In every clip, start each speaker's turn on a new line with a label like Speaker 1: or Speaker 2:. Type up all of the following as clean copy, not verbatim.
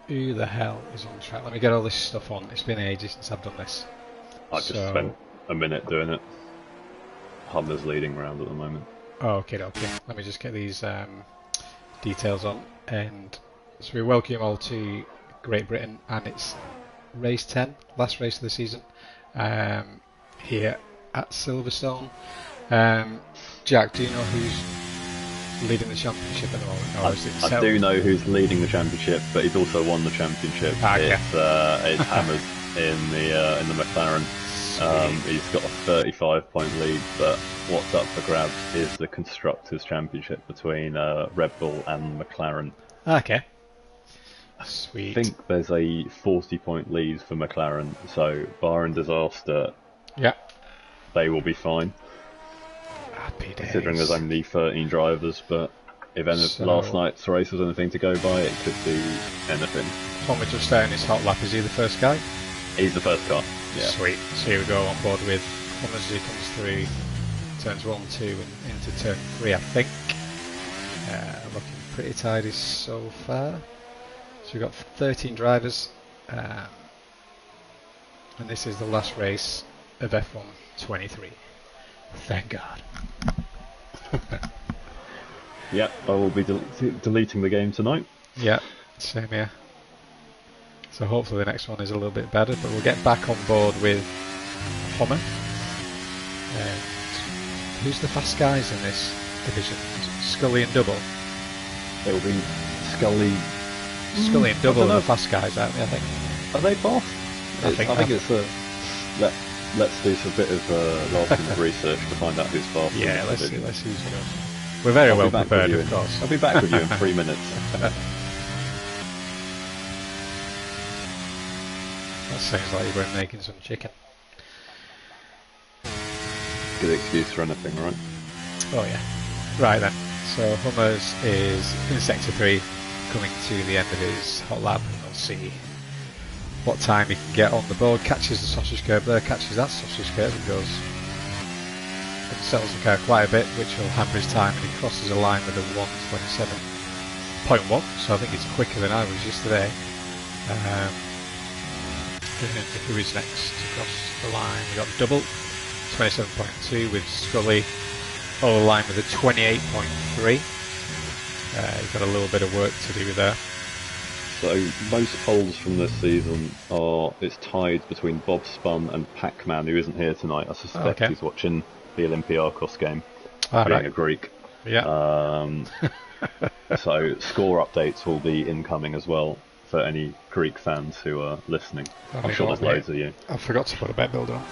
Speaker 1: Who the hell is on track? Let me get all this stuff on. It's been ages since I've done this.
Speaker 2: I just spent a minute doing it. Hummer's leading round at the moment.
Speaker 1: Oh, okay. Let me just get these details on. And so we welcome you all to Great Britain, and it's race 10, last race of the season, here at Silverstone. Jack, do you know who's leading the championship at the moment?
Speaker 2: I do know who's leading the championship, but he's also won the championship.
Speaker 1: Okay.
Speaker 2: It's Hammers in the McLaren. He's got a 35-point lead, but what's up for grabs is the Constructors' Championship between Red Bull and McLaren.
Speaker 1: Okay. Sweet.
Speaker 2: I think there's a 40-point lead for McLaren, so barring disaster, they will be fine.
Speaker 1: Happy days.
Speaker 2: Considering there's only 13 drivers, but if last night's race was anything to go by, it could be anything.
Speaker 1: Tommy just starting his hot lap. Is he the first guy?
Speaker 2: He's the first car. Yeah.
Speaker 1: Sweet. So here we go on board with Hummers as he comes through turns 1, 2 and into turn 3, I think. Looking pretty tidy so far. So we've got 13 drivers, and this is the last race of F1 23. Thank God.
Speaker 2: Yep, I will be deleting the game tonight.
Speaker 1: Yeah, same here. So hopefully the next one is a little bit better, but we'll get back on board with Hummer. And who's the fast guys in this division? Scully and Double?
Speaker 2: It will be Scully
Speaker 1: and Double are the fast guys, aren't they, I think?
Speaker 2: Are they fast? I think it's a... Let's do some bit of last minute research to find out who's fast.
Speaker 1: Yeah, let's see who's good. We're very well prepared, of course.
Speaker 2: I'll be back with you in 3 minutes.
Speaker 1: That sounds like you were making some chicken.
Speaker 2: Good excuse for anything, right?
Speaker 1: Oh yeah. Right then. So Hummers is in sector 3, coming to the end of his hot lap. We'll see what time he can get on the board. Catches the sausage curve there, catches that sausage curve and goes and settles the car quite a bit, which will hamper his time, and he crosses a line with a 1:27.1, so I think it's quicker than I was yesterday. Who is next to cross the line? We got Double 27.2 with Scully over the line with a 28.3. He's got a little bit of work to do there.
Speaker 2: So most polls from this season it's tied between Bob Spun and Pac-Man, who isn't here tonight. I suspect he's watching the Olympiakos game, being a Greek.
Speaker 1: Yeah.
Speaker 2: So score updates will be incoming as well for any Greek fans who are listening. I'm sure there's loads of you.
Speaker 1: I forgot to put a bet builder on.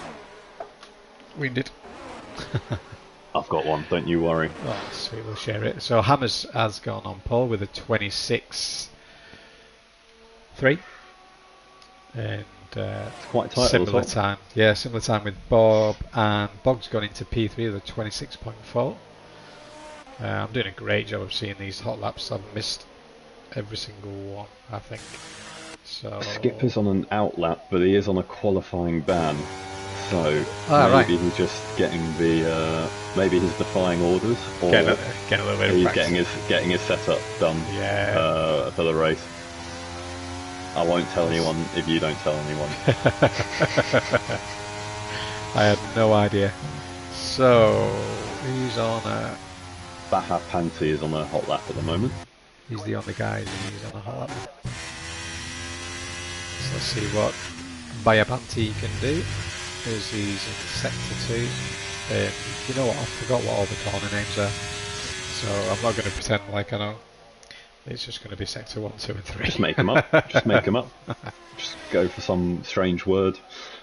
Speaker 1: Winded.
Speaker 2: I've got one, don't you worry.
Speaker 1: Oh, sweet, we'll share it. So Hammers has gone on pole with a 26.3. And
Speaker 2: it's quite tight.
Speaker 1: Similar time. Yeah, similar time with Bob, and Bob's gone into P3 with a 26.4. I'm doing a great job of seeing these hot laps. I've missed every single one, I think. So
Speaker 2: Skipper's on an out lap, but he is on a qualifying ban. So maybe he's just getting the maybe he's defying orders, or
Speaker 1: getting a little bit of
Speaker 2: practice. Getting his setup done for the race. I won't tell anyone if you don't tell anyone.
Speaker 1: I had no idea. So who's on a...
Speaker 2: Baha Panti is on a hot lap at the moment.
Speaker 1: He's the only guy who's on a hot lap. So let's see what Bayapanti can do, as he's in sector 2. You know what, I forgot what all the corner names are, so I'm not going to pretend like I know. It's just going to be sector 1, 2 and 3.
Speaker 2: Just make them up. Just make them up. Just go for some strange word.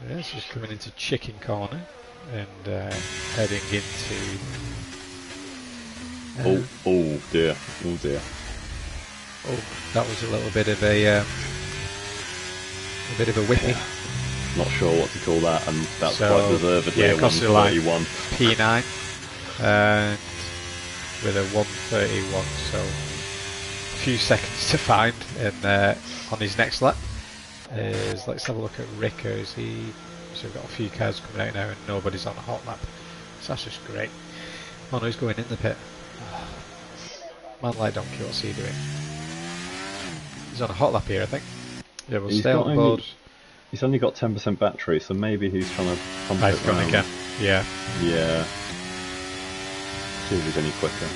Speaker 1: Yeah, it's just coming into chicken corner and heading into...
Speaker 2: oh dear. Oh dear.
Speaker 1: Oh, that was a little bit of a whippy.
Speaker 2: Yeah. Not sure what to call that, and that's quite deservedly a 131.
Speaker 1: P9 and with a 131, so a few seconds to find. And on his next lap let's have a look at Ricker. So we've got a few cars coming out now and nobody's on a hot lap, so that's just great. Oh no, he's going in the pit. Man like donkey, what's he doing? He's on a hot lap here, I think. Yeah, we'll
Speaker 2: He's
Speaker 1: stay
Speaker 2: got
Speaker 1: on board.
Speaker 2: He's only got 10% battery, so maybe he's trying to pump
Speaker 1: He's
Speaker 2: it
Speaker 1: gone
Speaker 2: round.
Speaker 1: again. Yeah.
Speaker 2: Yeah. See if he's any quicker.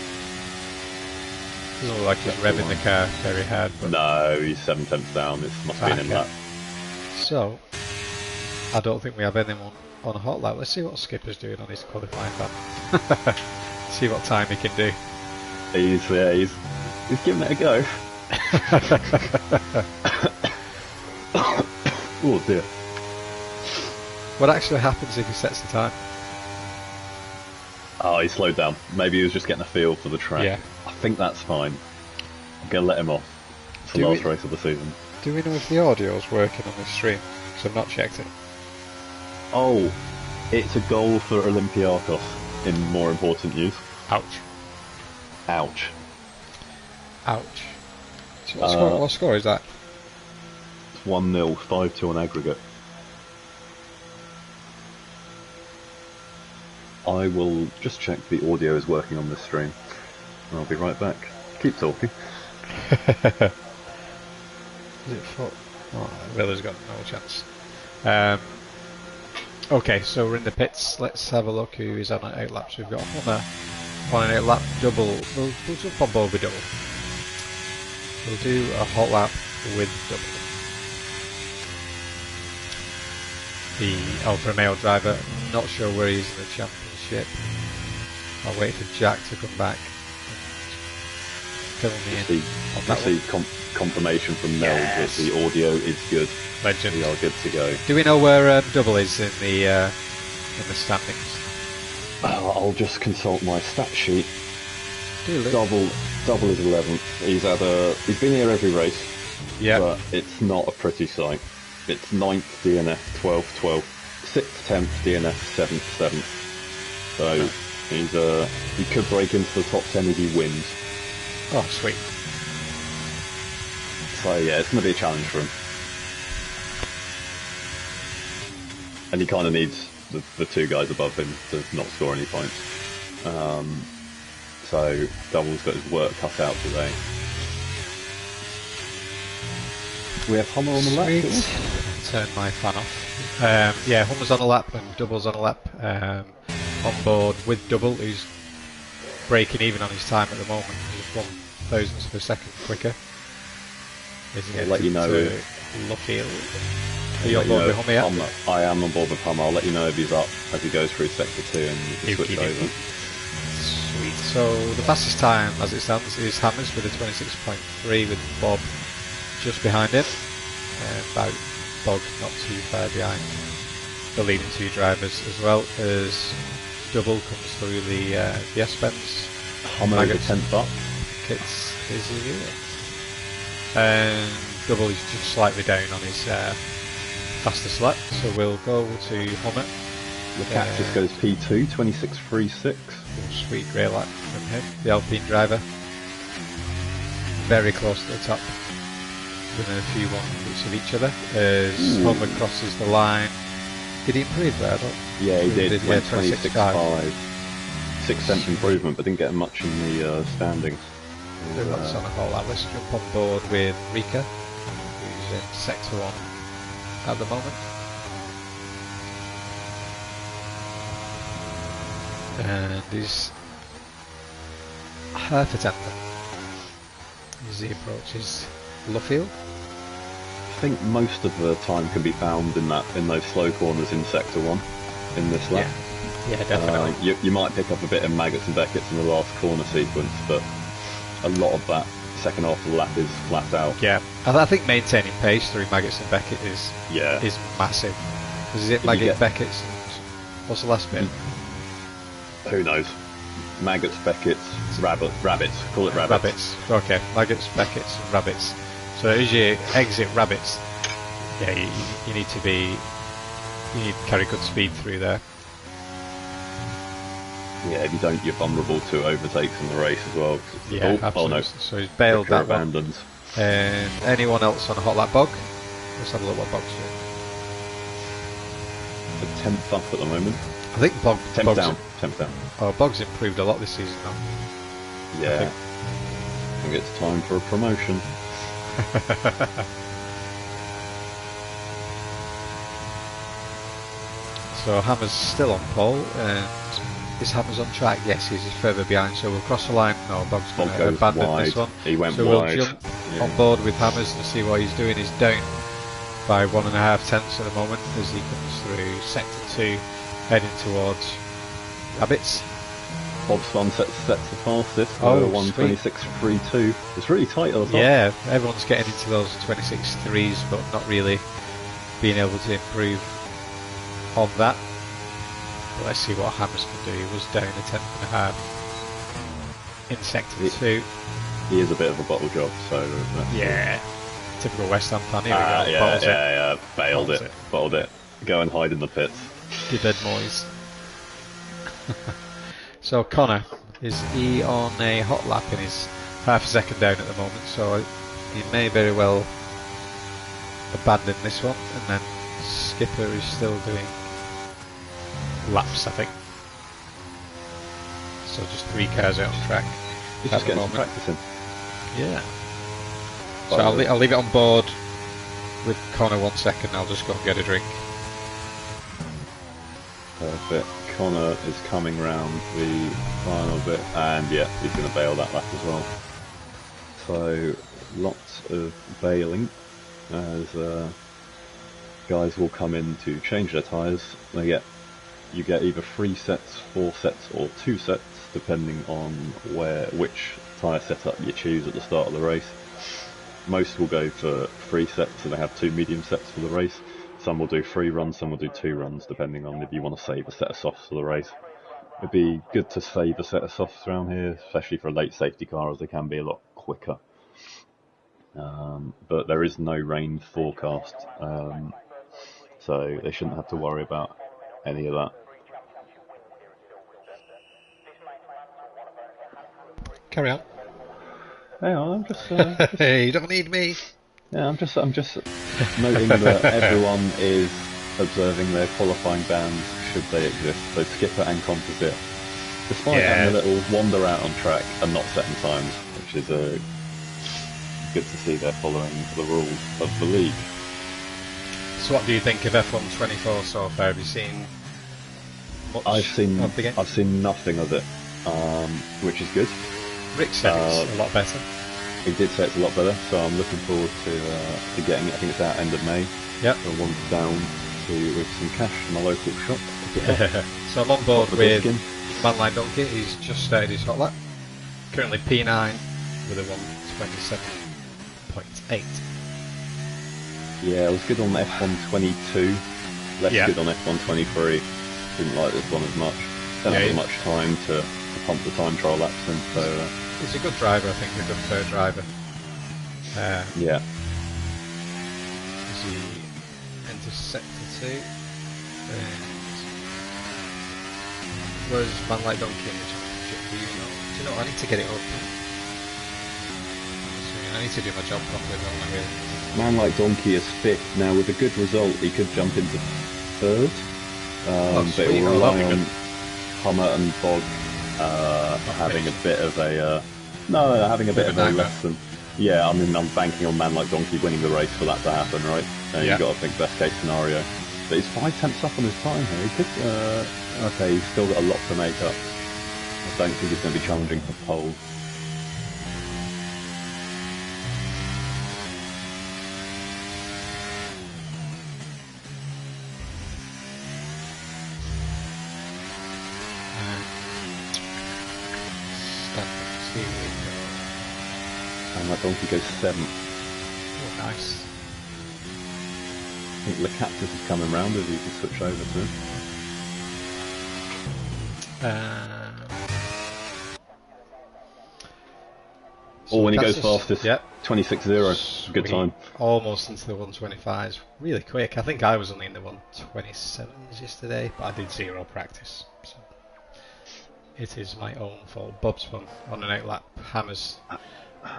Speaker 1: Doesn't look like he's revving the car very hard. But
Speaker 2: No, he's 7 tenths down. It must be an in-lap.
Speaker 1: So, I don't think we have anyone on a hot lap. Let's see what Skipper's doing on his qualifying lap. See what time he can do.
Speaker 2: He's giving it a go. Oh dear.
Speaker 1: What actually happens if he sets the time?
Speaker 2: Oh, he slowed down. Maybe he was just getting a feel for the track.
Speaker 1: Yeah.
Speaker 2: I think that's fine. I'm going to let him off. It's the last race of the season.
Speaker 1: Do we know if the audio's working on this stream? Because I've not checked it.
Speaker 2: Oh, it's a goal for Olympiakos in more important news.
Speaker 1: Ouch.
Speaker 2: Ouch.
Speaker 1: Ouch. So what score is that?
Speaker 2: It's 1-0, 5-2 on aggregate. I will just check the audio is working on this stream. And I'll be right back. Keep talking.
Speaker 1: Is it full? Oh, Rilla's got no chance. Okay, so we're in the pits. Let's have a look who is on 8 laps. We've got Hummer on an 8 lap double. We'll jump on board with double. We'll do a hot lap with double. The Alfa Romeo driver, not sure where he is in the championship. I'll wait for Jack to come back and fill me in on that one.
Speaker 2: Confirmation from Mel that the audio is good.
Speaker 1: Legend.
Speaker 2: We are good to go.
Speaker 1: Do we know where double is in the standings?
Speaker 2: I'll just consult my stat sheet.
Speaker 1: Do
Speaker 2: Double is 11th. He's been here every race.
Speaker 1: Yeah.
Speaker 2: But it's not a pretty sight. It's 9th DNF, 12th, 12th, 6th, 10th DNF, 7th, 7th. So he could break into the top 10 if he wins.
Speaker 1: Oh, sweet.
Speaker 2: So yeah, it's going to be a challenge for him. And he kind of needs the 2 guys above him to not score any points. So Double's got his work cut out today. We have Hummer on the lap.
Speaker 1: Turn my fan off. Yeah, Hummer's on a lap and Double's on a lap. On board with Double, who's breaking even on his time at the moment. He's 1 thousandths of a second quicker.
Speaker 2: I'll let you know.
Speaker 1: Luffield. Are you on board with Hummer yet?
Speaker 2: I am on board with Hummer. I'll let you know if he's up as he goes through sector 2 and you can switch over.
Speaker 1: Sweet. So the fastest time as it stands is Hammers with a 26.3 with Bob just behind him. About Bog not too far behind the leading 2 drivers, as well as Double comes through the S-Bends.
Speaker 2: Hummer is 10th up.
Speaker 1: It's and Double is just slightly down on his fastest lap, so we'll go to Hummer.
Speaker 2: Lucas goes P2, 26.36.
Speaker 1: Sweet, great lap from him, the Alpine driver. Very close to the top, within a few 100ths of each other. As Hummer crosses the line. Did he improve there?
Speaker 2: Yeah, he did.
Speaker 1: Yeah,
Speaker 2: 26.5. 6 cents improvement, but didn't get much in the standings.
Speaker 1: That's on a whole lap. Let's jump on board with Rika, who's in sector 1 at the moment. And he's half a tenth as he approaches Luffield.
Speaker 2: I think most of the time can be found in those slow corners in sector 1 in this lap.
Speaker 1: Yeah, definitely.
Speaker 2: You might pick up a bit in Maggots and Beckett's in the last corner sequence, but a lot of that second half of the lap is flat out.
Speaker 1: Yeah, I think maintaining pace through Maggots and Beckett is massive. Is it Maggott, Beckett's, and what's the last bit?
Speaker 2: Who knows? Maggots, Beckett's, rabbits. Call it rabbits.
Speaker 1: Rabbits. Okay, Maggots, Beckett's, and rabbits. So as you exit rabbits, yeah, you need to carry good speed through there.
Speaker 2: Yeah, if you don't, you're vulnerable to overtakes in the race as well.
Speaker 1: Yeah, absolutely. Oh no. So he's bailed that one. And anyone else on a hot lap Bog? Let's have a look what Bog's
Speaker 2: doing. The 10th up at the moment.
Speaker 1: I think Bog's
Speaker 2: 10th down.
Speaker 1: Oh, Bog's improved a lot this season though.
Speaker 2: Yeah. I think it's time for a promotion.
Speaker 1: So Hammer's still on pole, and is Hammer's on track? Yes, he's further behind, so we'll cross the line. No, Bog's going to abandon
Speaker 2: wide.
Speaker 1: this one.
Speaker 2: He went
Speaker 1: so
Speaker 2: wide.
Speaker 1: We'll jump on board with Hammers and see what he's doing. He's down by 1.5 tenths at the moment as he comes through sector 2, heading towards Rabbits.
Speaker 2: Bob's Fun sets the fastest for 1:26.32. It's really tight at the top.
Speaker 1: Yeah, everyone's getting into those 26.3s, but not really being able to improve on that. But let's see what Hammers can do. He was down a 10.5 in sector 2.
Speaker 2: He is a bit of a bottle job, so
Speaker 1: yeah, typical West Ham fan. Here we go.
Speaker 2: Bailed it, bottled it. Go and hide in the pits.
Speaker 1: Give Ed Moyes. So Connor, is he on a hot lap and he's half a second down at the moment, so he may very well abandon this one, and then Skipper is still doing laps, I think. So just 3 cars out on track.
Speaker 2: He's just getting some practicing.
Speaker 1: Yeah. So I'll leave it on board with Connor 1 second. I'll just go and get a drink.
Speaker 2: Perfect. Connor is coming round the final bit, and yeah, he's going to bail that lap as well. So lots of bailing as guys will come in to change their tyres. You get either 3 sets, 4 sets, or 2 sets, depending on which tyre setup you choose at the start of the race. Most will go for 3 sets, so they have 2 medium sets for the race. Some will do 3 runs, some will do 2 runs, depending on if you want to save a set of softs for the race. It'd be good to save a set of softs around here, especially for a late safety car, as they can be a lot quicker. But there is no rain forecast, so they shouldn't have to worry about any of that.
Speaker 1: Carry on.
Speaker 2: Hang on, I'm just
Speaker 1: Hey, you don't need me.
Speaker 2: Yeah, I'm just noting that everyone is observing their qualifying bands should they exist. So Skipper and Composite, despite having a little wander out on track and not setting times, which is good to see they're following the rules of the league.
Speaker 1: So what do you think of F1 24 so far? Have you seen much
Speaker 2: I've seen
Speaker 1: of the game?
Speaker 2: I've seen nothing of it, which is good.
Speaker 1: Rick said it's a lot better.
Speaker 2: He did say it's a lot better, so I'm looking forward to getting it. I think it's out end of May.
Speaker 1: Yep.
Speaker 2: So one down with some cash from my local shop.
Speaker 1: So I'm on board with Man Like Donkey. He's just started his hot lap. Currently P9 with a 1:27.8.
Speaker 2: Yeah, it was good on F122. Less good on F123. Didn't like this one as much. Don't have as much time to pump the time trial laps in, so...
Speaker 1: He's a good driver, I think, a good third driver.
Speaker 2: Yeah.
Speaker 1: As he enters sector 2. And where's Man Like Donkey in the championship? Do you know? I need to get it up. I need to do my job properly, don't I, really?
Speaker 2: Man Like Donkey is 5th. Now, with a good result, he could jump into 3rd. But it will rely on Hummer and Bog having a bit of a lesson. Yeah, I mean, I'm banking on Man Like Donkey winning the race for that to happen, right? You've got to think best case scenario. But he's 5 tenths up on his time here. He could, okay, he's still got a lot to make up. I don't think he's going to be challenging for pole. And that donkey goes 7th.
Speaker 1: Oh, nice.
Speaker 2: I think the Cactus is coming round if you can switch over to him. When he goes fastest, 26.0, good time.
Speaker 1: Almost into the 125s, really quick. I think I was only in the 127s yesterday, but I did 0 practice. So it is my own fault. Bob's Fun on an 8 lap, Hammers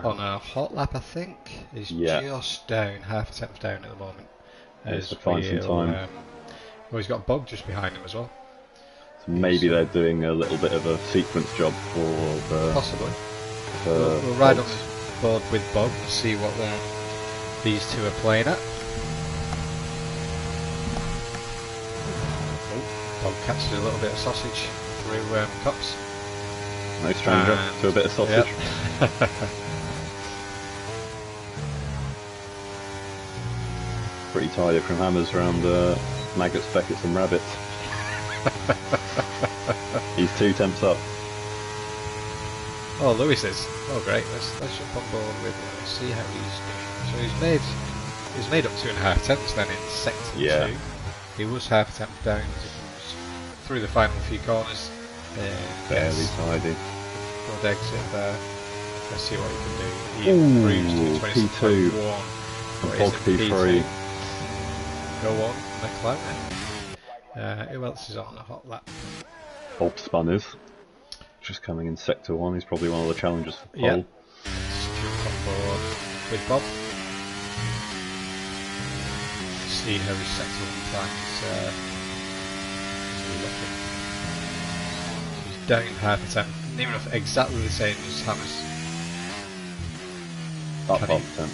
Speaker 1: on a hot lap, I think. He's just down, half a tenth down at the moment.
Speaker 2: To find some time.
Speaker 1: Well, he's got Bog just behind him as well.
Speaker 2: So maybe they're doing a little bit of a sequence job for the...
Speaker 1: Possibly. We'll ride on board with Bog and see what these two are playing at. Bob catches a little bit of sausage through cups.
Speaker 2: No stranger to a bit of sausage.
Speaker 1: Yep.
Speaker 2: Pretty tidy from hammers around maggots, beckets and rabbits. He's 2 temps up.
Speaker 1: Oh, Lewis is. Oh, great. Let's jump on board with see how he's doing. So he's made up 2.5 temps then in sector 2. He was half a temp down as he comes through the final few corners.
Speaker 2: Fairly tidy.
Speaker 1: Good exit there. Let's see what he can do. He improves to 26.1.
Speaker 2: Bog P3.
Speaker 1: Go on, McLaren. Who else is on a hot lap?
Speaker 2: Bob Spun is just coming in sector 1. He's probably one of the challengers for pole.
Speaker 1: Yeah. Let's jump on board with Bob. See how his sector 1 time is looking. He's down half a temp. Near enough exactly the same as Hammers.
Speaker 2: Up half a temp.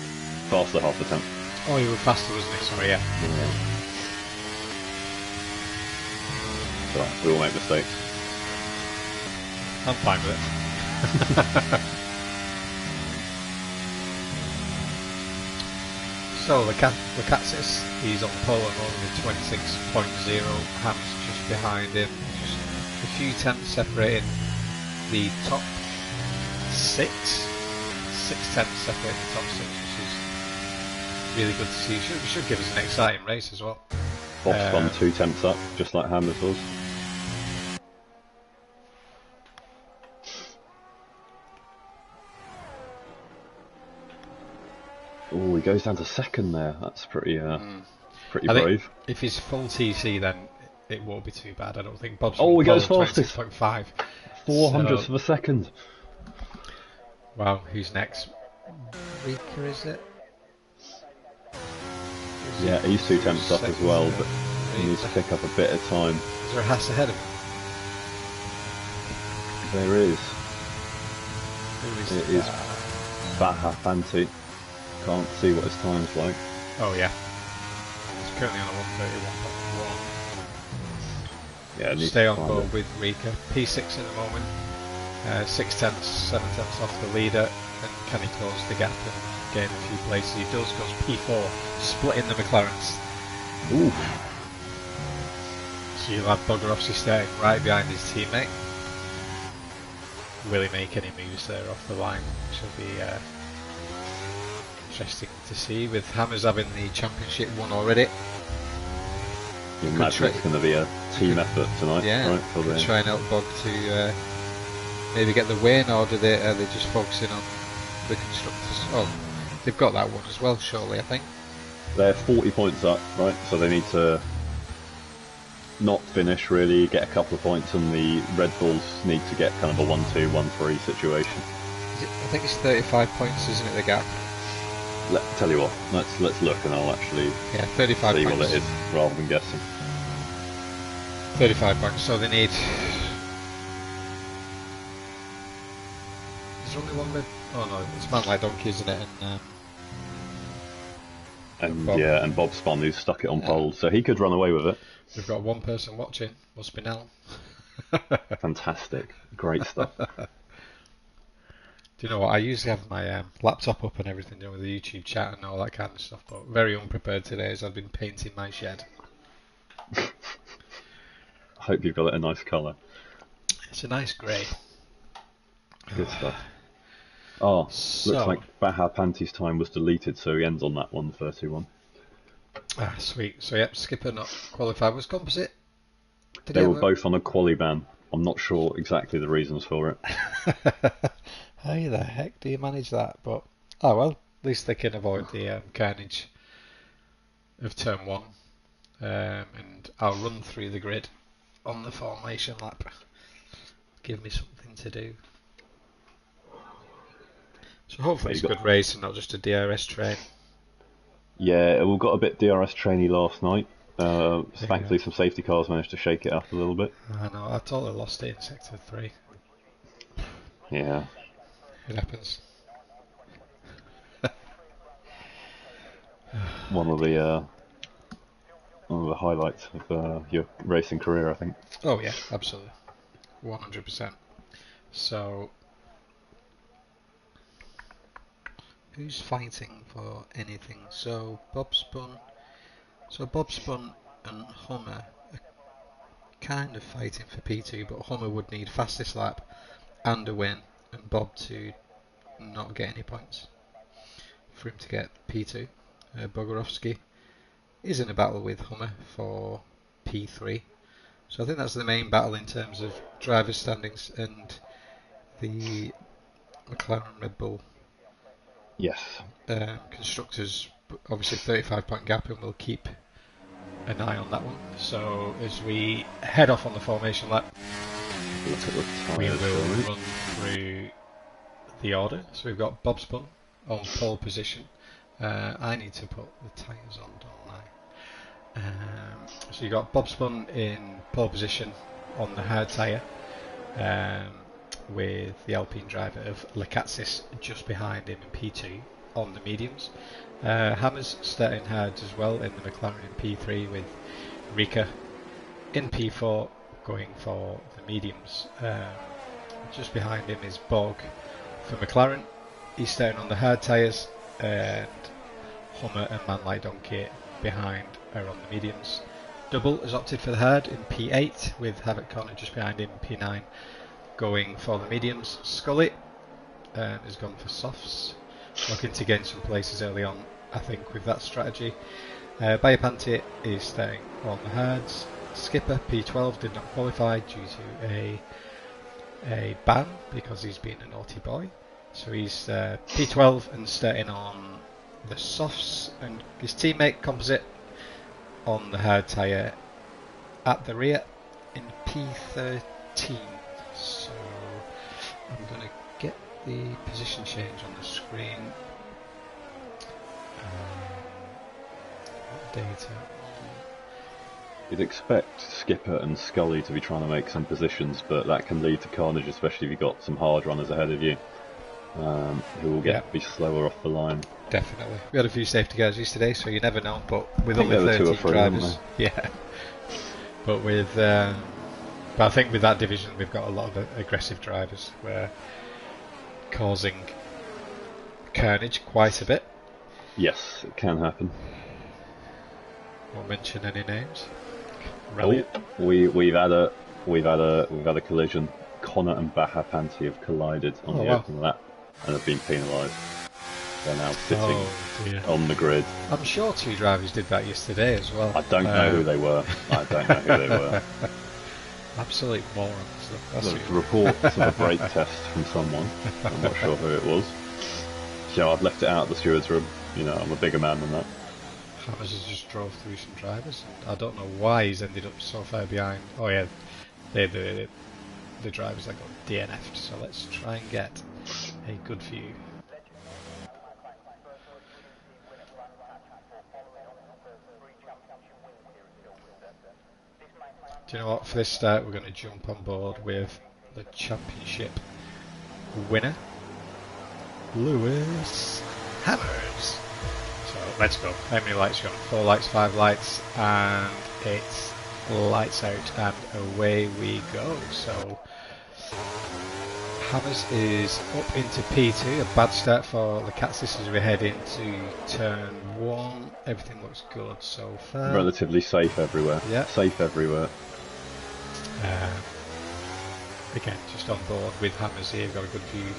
Speaker 2: Faster half a temp.
Speaker 1: Oh, you were faster, wasn't he? Sorry, yeah.
Speaker 2: So we all make mistakes.
Speaker 1: I'm fine with it. So the Catsis, he's on pole at the moment with 26.0. Ham's just behind him. Just a few tenths separating the top 6. 6 tenths separating the top 6, which is really good to see. Should give us an exciting race as well.
Speaker 2: Bob Spun 2 temps up, just like Hammers was. Oh, he goes down to second there. That's pretty pretty brave.
Speaker 1: If he's full TC, then it won't be too bad. I don't think Bob's.
Speaker 2: Oh, he goes fastest.
Speaker 1: 26.5.
Speaker 2: 400th of a second.
Speaker 1: Wow, who's next? Rika, is it?
Speaker 2: Yeah, he's 2 temps up as well, but he needs to pick up a bit of time.
Speaker 1: Is there a Haas ahead of him?
Speaker 2: There is.
Speaker 1: Who
Speaker 2: It is Baha Fanti. Can't see what his time's like.
Speaker 1: Oh yeah. He's currently on a 131.1.
Speaker 2: Yeah, needs
Speaker 1: Stay
Speaker 2: to
Speaker 1: on
Speaker 2: find
Speaker 1: board
Speaker 2: it.
Speaker 1: with Rika. P6 at the moment. 6 tenths, 7 tenths off the leader. And can he close the gap and gain a few places? He does, goes P4, splitting the McLarens.
Speaker 2: Ooh.
Speaker 1: So you'll have Bugger obviously staying right behind his teammate. Will he make any moves there off the line? Which will be interesting to see, with Hammers having the championship won already.
Speaker 2: You imagine it's going to be a team effort tonight,
Speaker 1: yeah,
Speaker 2: right? For the
Speaker 1: try and help Bog to maybe get the win, or are they just focusing on the constructors? Oh, they've got that one as well, surely, I think.
Speaker 2: They're 40 points up, right? So they need to not finish really, get a couple of points, and the Red Bulls need to get kind of a 1-2, 1-3 situation.
Speaker 1: I think it's 35 points, isn't it, the gap?
Speaker 2: Tell you what, let's look, and I'll actually
Speaker 1: 35
Speaker 2: see
Speaker 1: points.
Speaker 2: what it is rather than guessing.
Speaker 1: 35 points, so they need. Is there only one red? Oh no, it's Man Like Donkey, isn't it?
Speaker 2: And
Speaker 1: Bob.
Speaker 2: yeah, and Bob Spon, who's stuck it on pole, so he could run away with it.
Speaker 1: We've got one person watching, must be Nell.
Speaker 2: Fantastic, great stuff.
Speaker 1: Do you know what? I usually have my laptop up and everything, with the YouTube chat and all that kind of stuff, but very unprepared today as I've been painting my shed.
Speaker 2: I hope you've got it a nice colour.
Speaker 1: It's a nice grey.
Speaker 2: Good stuff. Oh,
Speaker 1: So-
Speaker 2: looks like Baha Panti's time was deleted, so he ends on that 1:31.
Speaker 1: Ah, sweet. So yep, Skipper not qualified. Was composite? Did
Speaker 2: They
Speaker 1: he
Speaker 2: were
Speaker 1: have
Speaker 2: both on a quali ban. I'm not sure exactly the reasons for it.
Speaker 1: How the heck do you manage that? But oh well, at least they can avoid the carnage of turn 1. And I'll run through the grid on the formation lap. Give me something to do. So hopefully it's a good race and not just a DRS train.
Speaker 2: Yeah, we got a bit DRS trainee last night. Thankfully, some safety cars managed to shake it up a little bit.
Speaker 1: I know, I totally lost it in sector 3.
Speaker 2: Yeah.
Speaker 1: It happens.
Speaker 2: One of the one of the highlights of your racing career, I think.
Speaker 1: Oh yeah, absolutely, 100%. So, who's fighting for anything? So Bob Spun and Hummer are kind of fighting for P2, but Hummer would need fastest lap and a win, and Bob to not get any points for him to get P2. Bogorovsky is in a battle with Hummer for P3. So I think that's the main battle in terms of drivers' standings, and the McLaren Red Bull
Speaker 2: Yes.
Speaker 1: constructors, obviously 35-point gap, and we'll keep an eye on that one. So as we head off on the formation lap,
Speaker 2: Look at the
Speaker 1: we
Speaker 2: tyres,
Speaker 1: will
Speaker 2: shall
Speaker 1: run through the order. So we've got Bob Spun on pole position. I need to put the tyres on, don't I? So you've got Bob Spun in pole position on the hard tyre, with the Alpine driver of Lecatsis just behind him in P2 on the mediums. Hammers starting hard as well in the McLaren in P3, with Rika in P4 going for the mediums. Just behind him is Borg for McLaren. He's starting on the hard tyres, and Hummer and Man Like Donkey behind are on the mediums. Double has opted for the hard in P8, with Havoc Corner just behind him in P9 going for the mediums. Scully has gone for softs, looking to gain some places early on, I think, with that strategy. Biapanti is staying on the hards. Skipper P12 did not qualify due to a ban because he's been a naughty boy. So he's P12 and starting on the softs, and his teammate Composite on the hard tyre at the rear in P13. So I'm going to get the position change on the screen. What data?
Speaker 2: You'd expect Skipper and Scully to be trying to make some positions, but that can lead to carnage, especially if you've got some hard runners ahead of you, who will be slower off the line.
Speaker 1: Definitely. We had a few safety cars yesterday, so you never know. But with only
Speaker 2: 13
Speaker 1: drivers, yeah. But with, but I think with that division, we've got a lot of aggressive drivers. We're causing carnage quite a bit.
Speaker 2: Yes, it can happen.
Speaker 1: Won't mention any names.
Speaker 2: Oh, we've had a collision. Connor and Biapanti have collided on the open lap and have been penalised. They're now sitting on the grid.
Speaker 1: I'm sure two drivers did that yesterday as well.
Speaker 2: I don't know who they were.
Speaker 1: Absolute morons.
Speaker 2: There's reports of a brake test from someone. I'm not sure who it was. So I've left it out of the stewards room. You know, I'm a bigger man than that.
Speaker 1: Hammers has just drove through some drivers. I don't know why he's ended up so far behind. Oh yeah, they're the drivers that got DNF'd. So let's try and get a good view. Do you know what? For this start, we're going to jump on board with the championship winner, Lewis Hammers. So let's go. How many lights you got? 4 lights, 5 lights, and it's lights out and away we go. So Hammers is up into P2. A bad start for the Catsis as we head into turn 1. Everything looks good so far.
Speaker 2: Relatively safe everywhere.
Speaker 1: Yeah.
Speaker 2: Safe everywhere.
Speaker 1: Again, just on board with Hammers here. We've got a good view.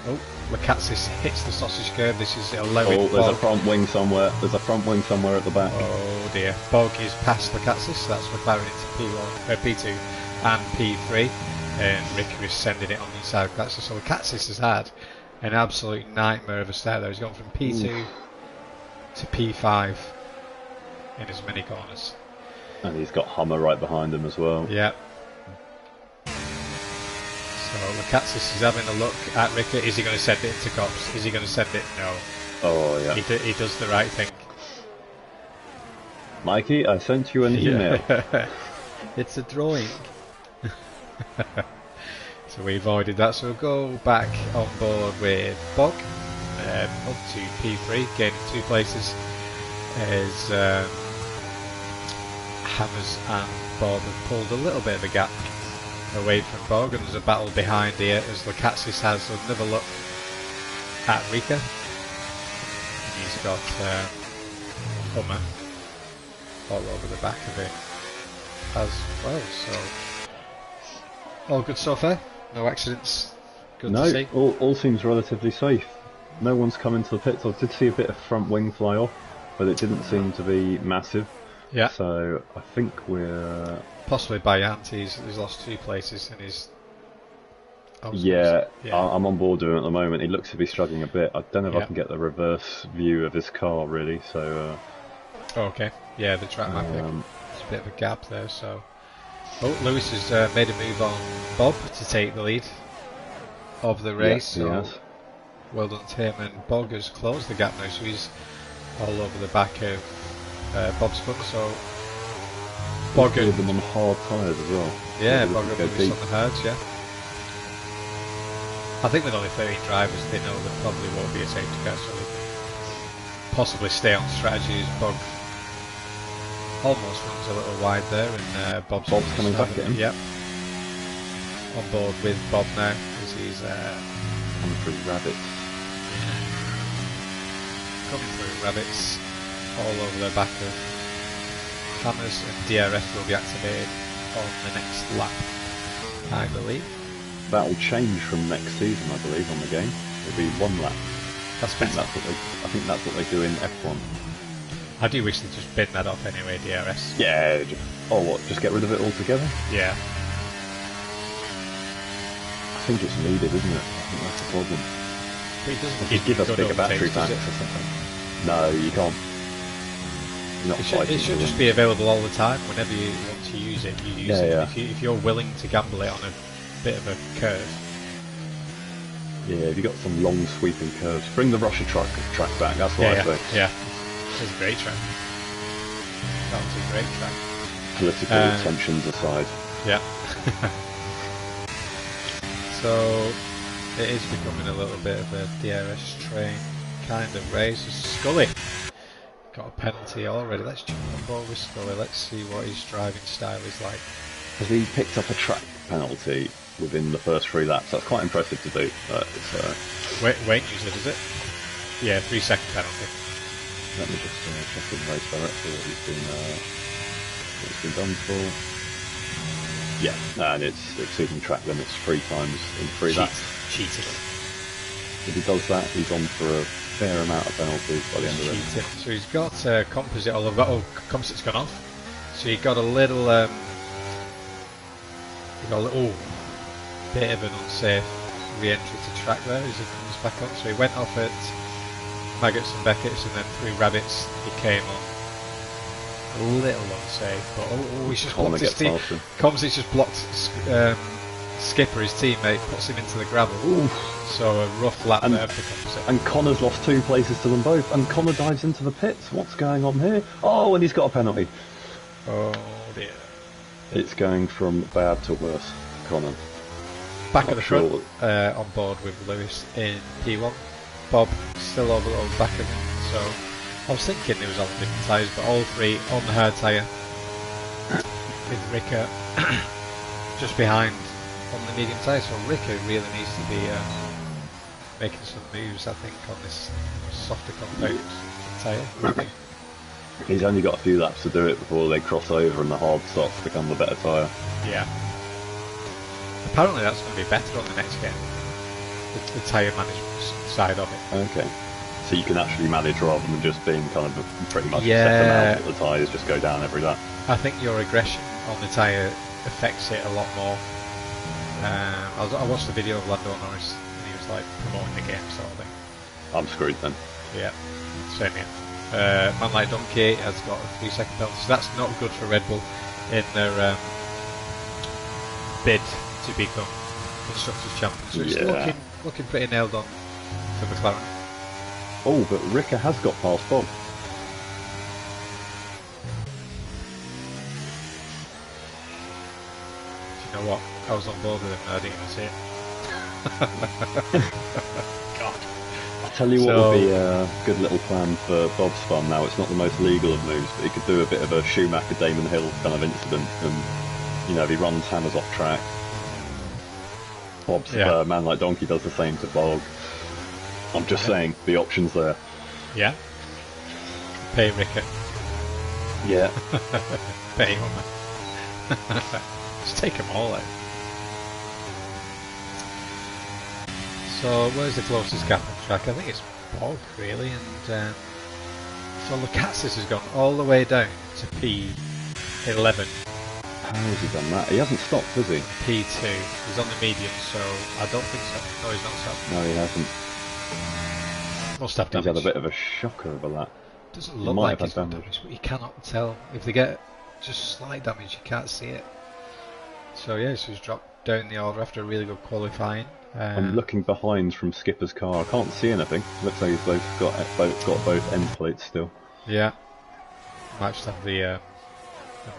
Speaker 1: Oh, Lecatsis hits the sausage curve. This is a low.
Speaker 2: Oh, there's a front wing somewhere. There's a front wing somewhere at the back.
Speaker 1: Oh dear. Bog is past Lecatsis. So that's McLaren into P1, P2 and P3. And Ricky is sending it on the inside of Lecatsis. So Lecatsis has had an absolute nightmare of a start there. He's gone from P2 to P5 in as many corners.
Speaker 2: And he's got Hummer right behind him as well.
Speaker 1: Yeah. So Lecatsis is having a look at Ricky. Is he going to send it into cops? Is he going to send it? No.
Speaker 2: Oh yeah.
Speaker 1: He does the right thing.
Speaker 2: Mikey, I sent you an email.
Speaker 1: It's a drawing. So we avoided that. So we'll go back on board with Bog up to P3, gaining 2 places as Hammers and Bob have pulled a little bit of a gap away from Bog, and there's a battle behind here as Lukacis has another look at Rika. He's got Hummer all over the back of it as well, so all good so far, no accidents, good to see.
Speaker 2: All seems relatively safe. No one's come into the pits. I did see a bit of front wing fly off, but it didn't seem to be massive.
Speaker 1: Yeah.
Speaker 2: So I think we're...
Speaker 1: Possibly Bayant, he's lost 2 places and he's...
Speaker 2: Yeah, I'm on board with him at the moment. He looks to be struggling a bit. I don't know if I can get the reverse view of his car really, so...
Speaker 1: okay, yeah, the track mapping. There's a bit of a gap there, so... Oh, Lewis has made a move on Bob to take the lead of the race.
Speaker 2: Yeah,
Speaker 1: so well done to him, and Bog has closed the gap now, so he's all over the back of Bob's foot, so Bog
Speaker 2: and them on hard tyres as well.
Speaker 1: Yeah, Bog and Lewis on the hards, yeah. I think with only 13 drivers, they know there probably won't be a safety car, so they can possibly stay on strategy as Bog almost runs a little wide there, and Bob's
Speaker 2: coming back at him.
Speaker 1: Yep. On board with Bob now, as he's
Speaker 2: coming through rabbits.
Speaker 1: Coming through rabbits all over the back of Hammers, and DRS will be activated on the next lap, I believe.
Speaker 2: That will change from next season, I believe, on the game. It'll be 1 lap. I think that's what they do in F1.
Speaker 1: I do wish they'd just bin that off anyway, DRS.
Speaker 2: Yeah, just get rid of it altogether?
Speaker 1: Yeah.
Speaker 2: I think it's needed, isn't it? I think that's the problem.
Speaker 1: But it doesn't
Speaker 2: give us bigger battery packs or something. No, you can't.
Speaker 1: It should just be available all the time. Whenever you want to use it, you use it.
Speaker 2: Yeah.
Speaker 1: If you're willing to gamble it on a bit of a curve.
Speaker 2: Yeah, if you got some long sweeping curves, bring the Russia track back. That's what I think.
Speaker 1: Yeah, it's a great track. That was a great track.
Speaker 2: Political tensions aside.
Speaker 1: Yeah. So it is becoming a little bit of a DRS train kind of race. Scully got a penalty already. Let's jump on board with Scully. Let's see what his driving style is like.
Speaker 2: Has he picked up a track penalty within the first 3 laps? That's quite impressive to do. But it's,
Speaker 1: Wayne usually does it. Yeah, 3-second penalty.
Speaker 2: Let me just check in race directly what he's been done for. Yeah, and it's exceeding track limits 3 times in 3 laps.
Speaker 1: Cheating.
Speaker 2: If he does that, he's on for a fair amount of penalties by the end of it.
Speaker 1: So he's got composite. Composite's gone off. So he got a little, bit of an unsafe re-entry to track there as he comes back up. So he went off at Maggots and Beckett's, and then through Rabbits he came on. A little unsafe, but he's just blocked his team. Comsey's just blocked Skipper, his teammate, puts him into the gravel. Ooh. So a rough lap there for Comsey.
Speaker 2: And Connor's lost 2 places to them both, and Connor dives into the pits. What's going on here? Oh, and he's got a penalty.
Speaker 1: Oh dear.
Speaker 2: It's going from bad to worse, Connor.
Speaker 1: Back at the front, on board with Lewis in P1. Bob still over the back of him, so I was thinking there was on different tyres, but all 3 on the hard tyre, with Rika just behind on the medium tyre. So Rika really needs to be making some moves, I think, on this softer compact tyre.
Speaker 2: He's only got a few laps to do it before they cross over and the hard softs become the better tyre.
Speaker 1: Yeah. Apparently that's going to be better on the next game, the tyre management side of it.
Speaker 2: Okay. So you can actually manage rather than just being kind of pretty much set amount that the tyres just go down every lap.
Speaker 1: I think your aggression on the tyre affects it a lot more. I watched the video of Lando Norris and he was like promoting the game sort of thing.
Speaker 2: I'm screwed then.
Speaker 1: Yeah, same here. Man like Donkey has got a 3-second penalty, so that's not good for Red Bull in their bid to become Constructors Champions. So it's looking pretty nailed on for McLaren.
Speaker 2: Oh, but Rika has got past Bob.
Speaker 1: Do you know what? I was on board with him and I didn't even see it.
Speaker 2: God. I Tell you what
Speaker 1: So-
Speaker 2: would be a good little plan for Bob's fun now. It's not the most legal of moves, but he could do a bit of a Schumacher Damon Hill kind of incident, and if he runs hammers off track. Bob's
Speaker 1: Yeah.
Speaker 2: Man Like Donkey does the same to Bog. I'm just saying, the options there.
Speaker 1: Yeah. Pay Ricker.
Speaker 2: Yeah.
Speaker 1: Pay him. Just take them all out. So where's the closest gap on track? I think it's Bog really, and so Lucas has gone all the way down to P11.
Speaker 2: How has he done that? He hasn't stopped, has he?
Speaker 1: P2. He's on the medium, so I don't think so. No, he's not stopped.
Speaker 2: No, he hasn't.
Speaker 1: Must have
Speaker 2: He's
Speaker 1: damage.
Speaker 2: had a bit of a shocker over that.
Speaker 1: Doesn't
Speaker 2: He
Speaker 1: look
Speaker 2: might
Speaker 1: like
Speaker 2: have
Speaker 1: he's
Speaker 2: had
Speaker 1: got
Speaker 2: damage.
Speaker 1: damage, but you cannot tell. If they get just slight damage, you can't see it. So yeah, so he's dropped down the order after a really good qualifying.
Speaker 2: I'm looking behind from Skipper's car. I can't see anything. Looks like he's got both end plates still.
Speaker 1: Yeah, might just have the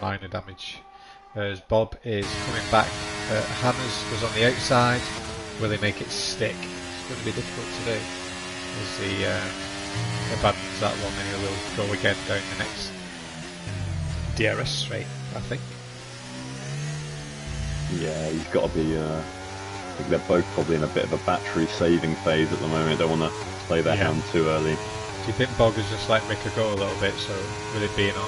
Speaker 1: minor damage. As Bob is coming back, Hammers was on the outside. Will he make it stick? It's going to be difficult to do. As he abandons that one, and he will go again down the next DRS straight, I think.
Speaker 2: Yeah, he's got to be. I think they're both probably in a bit of a battery saving phase at the moment. Don't want to play their hand too early.
Speaker 1: Do you think Bog has just let Ricker go a little bit, so with it being on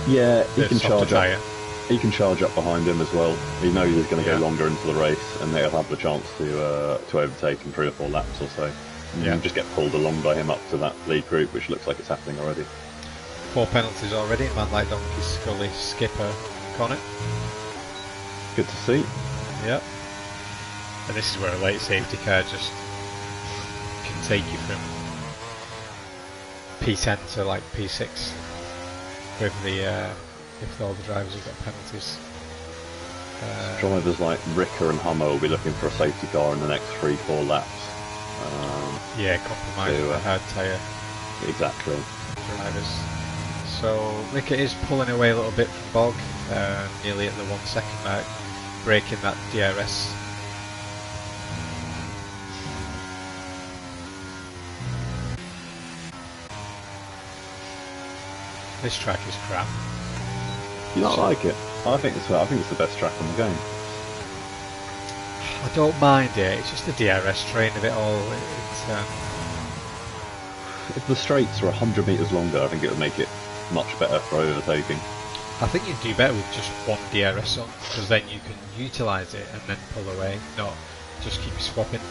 Speaker 2: Yeah, he
Speaker 1: the
Speaker 2: can
Speaker 1: softer
Speaker 2: charge
Speaker 1: tyre?
Speaker 2: up. He can charge up behind him as well. He knows he's going to
Speaker 1: Yeah.
Speaker 2: go longer into the race, and they'll have the chance to overtake in 3 or 4 laps or so. And
Speaker 1: Yeah.
Speaker 2: just get pulled along by him up to that lead group, which looks like it's happening already.
Speaker 1: 4 penalties already. Man Like Donkey, Scully, Skipper, Connor.
Speaker 2: Good to see.
Speaker 1: Yep. And this is where a late safety car just can take you from P10 to like P6 with the if all the drivers have got penalties.
Speaker 2: Drivers like Ricker and Hummer will be looking for a safety car in the next 3-4 laps.
Speaker 1: Yeah, compromising the hard tyre
Speaker 2: Exactly.
Speaker 1: drivers. So Ricker is pulling away a little bit from Bog, nearly at the 1 second mark, breaking that DRS. This track is crap.
Speaker 2: You don't like it? I think it's the best track on the game.
Speaker 1: I don't mind it, it's just the DRS train of it all.
Speaker 2: If the straights were 100 metres longer, I think it would make it much better for overtaking.
Speaker 1: I think you'd do better with just one DRS on, because then you can utilise it and then pull away, not just keep swapping.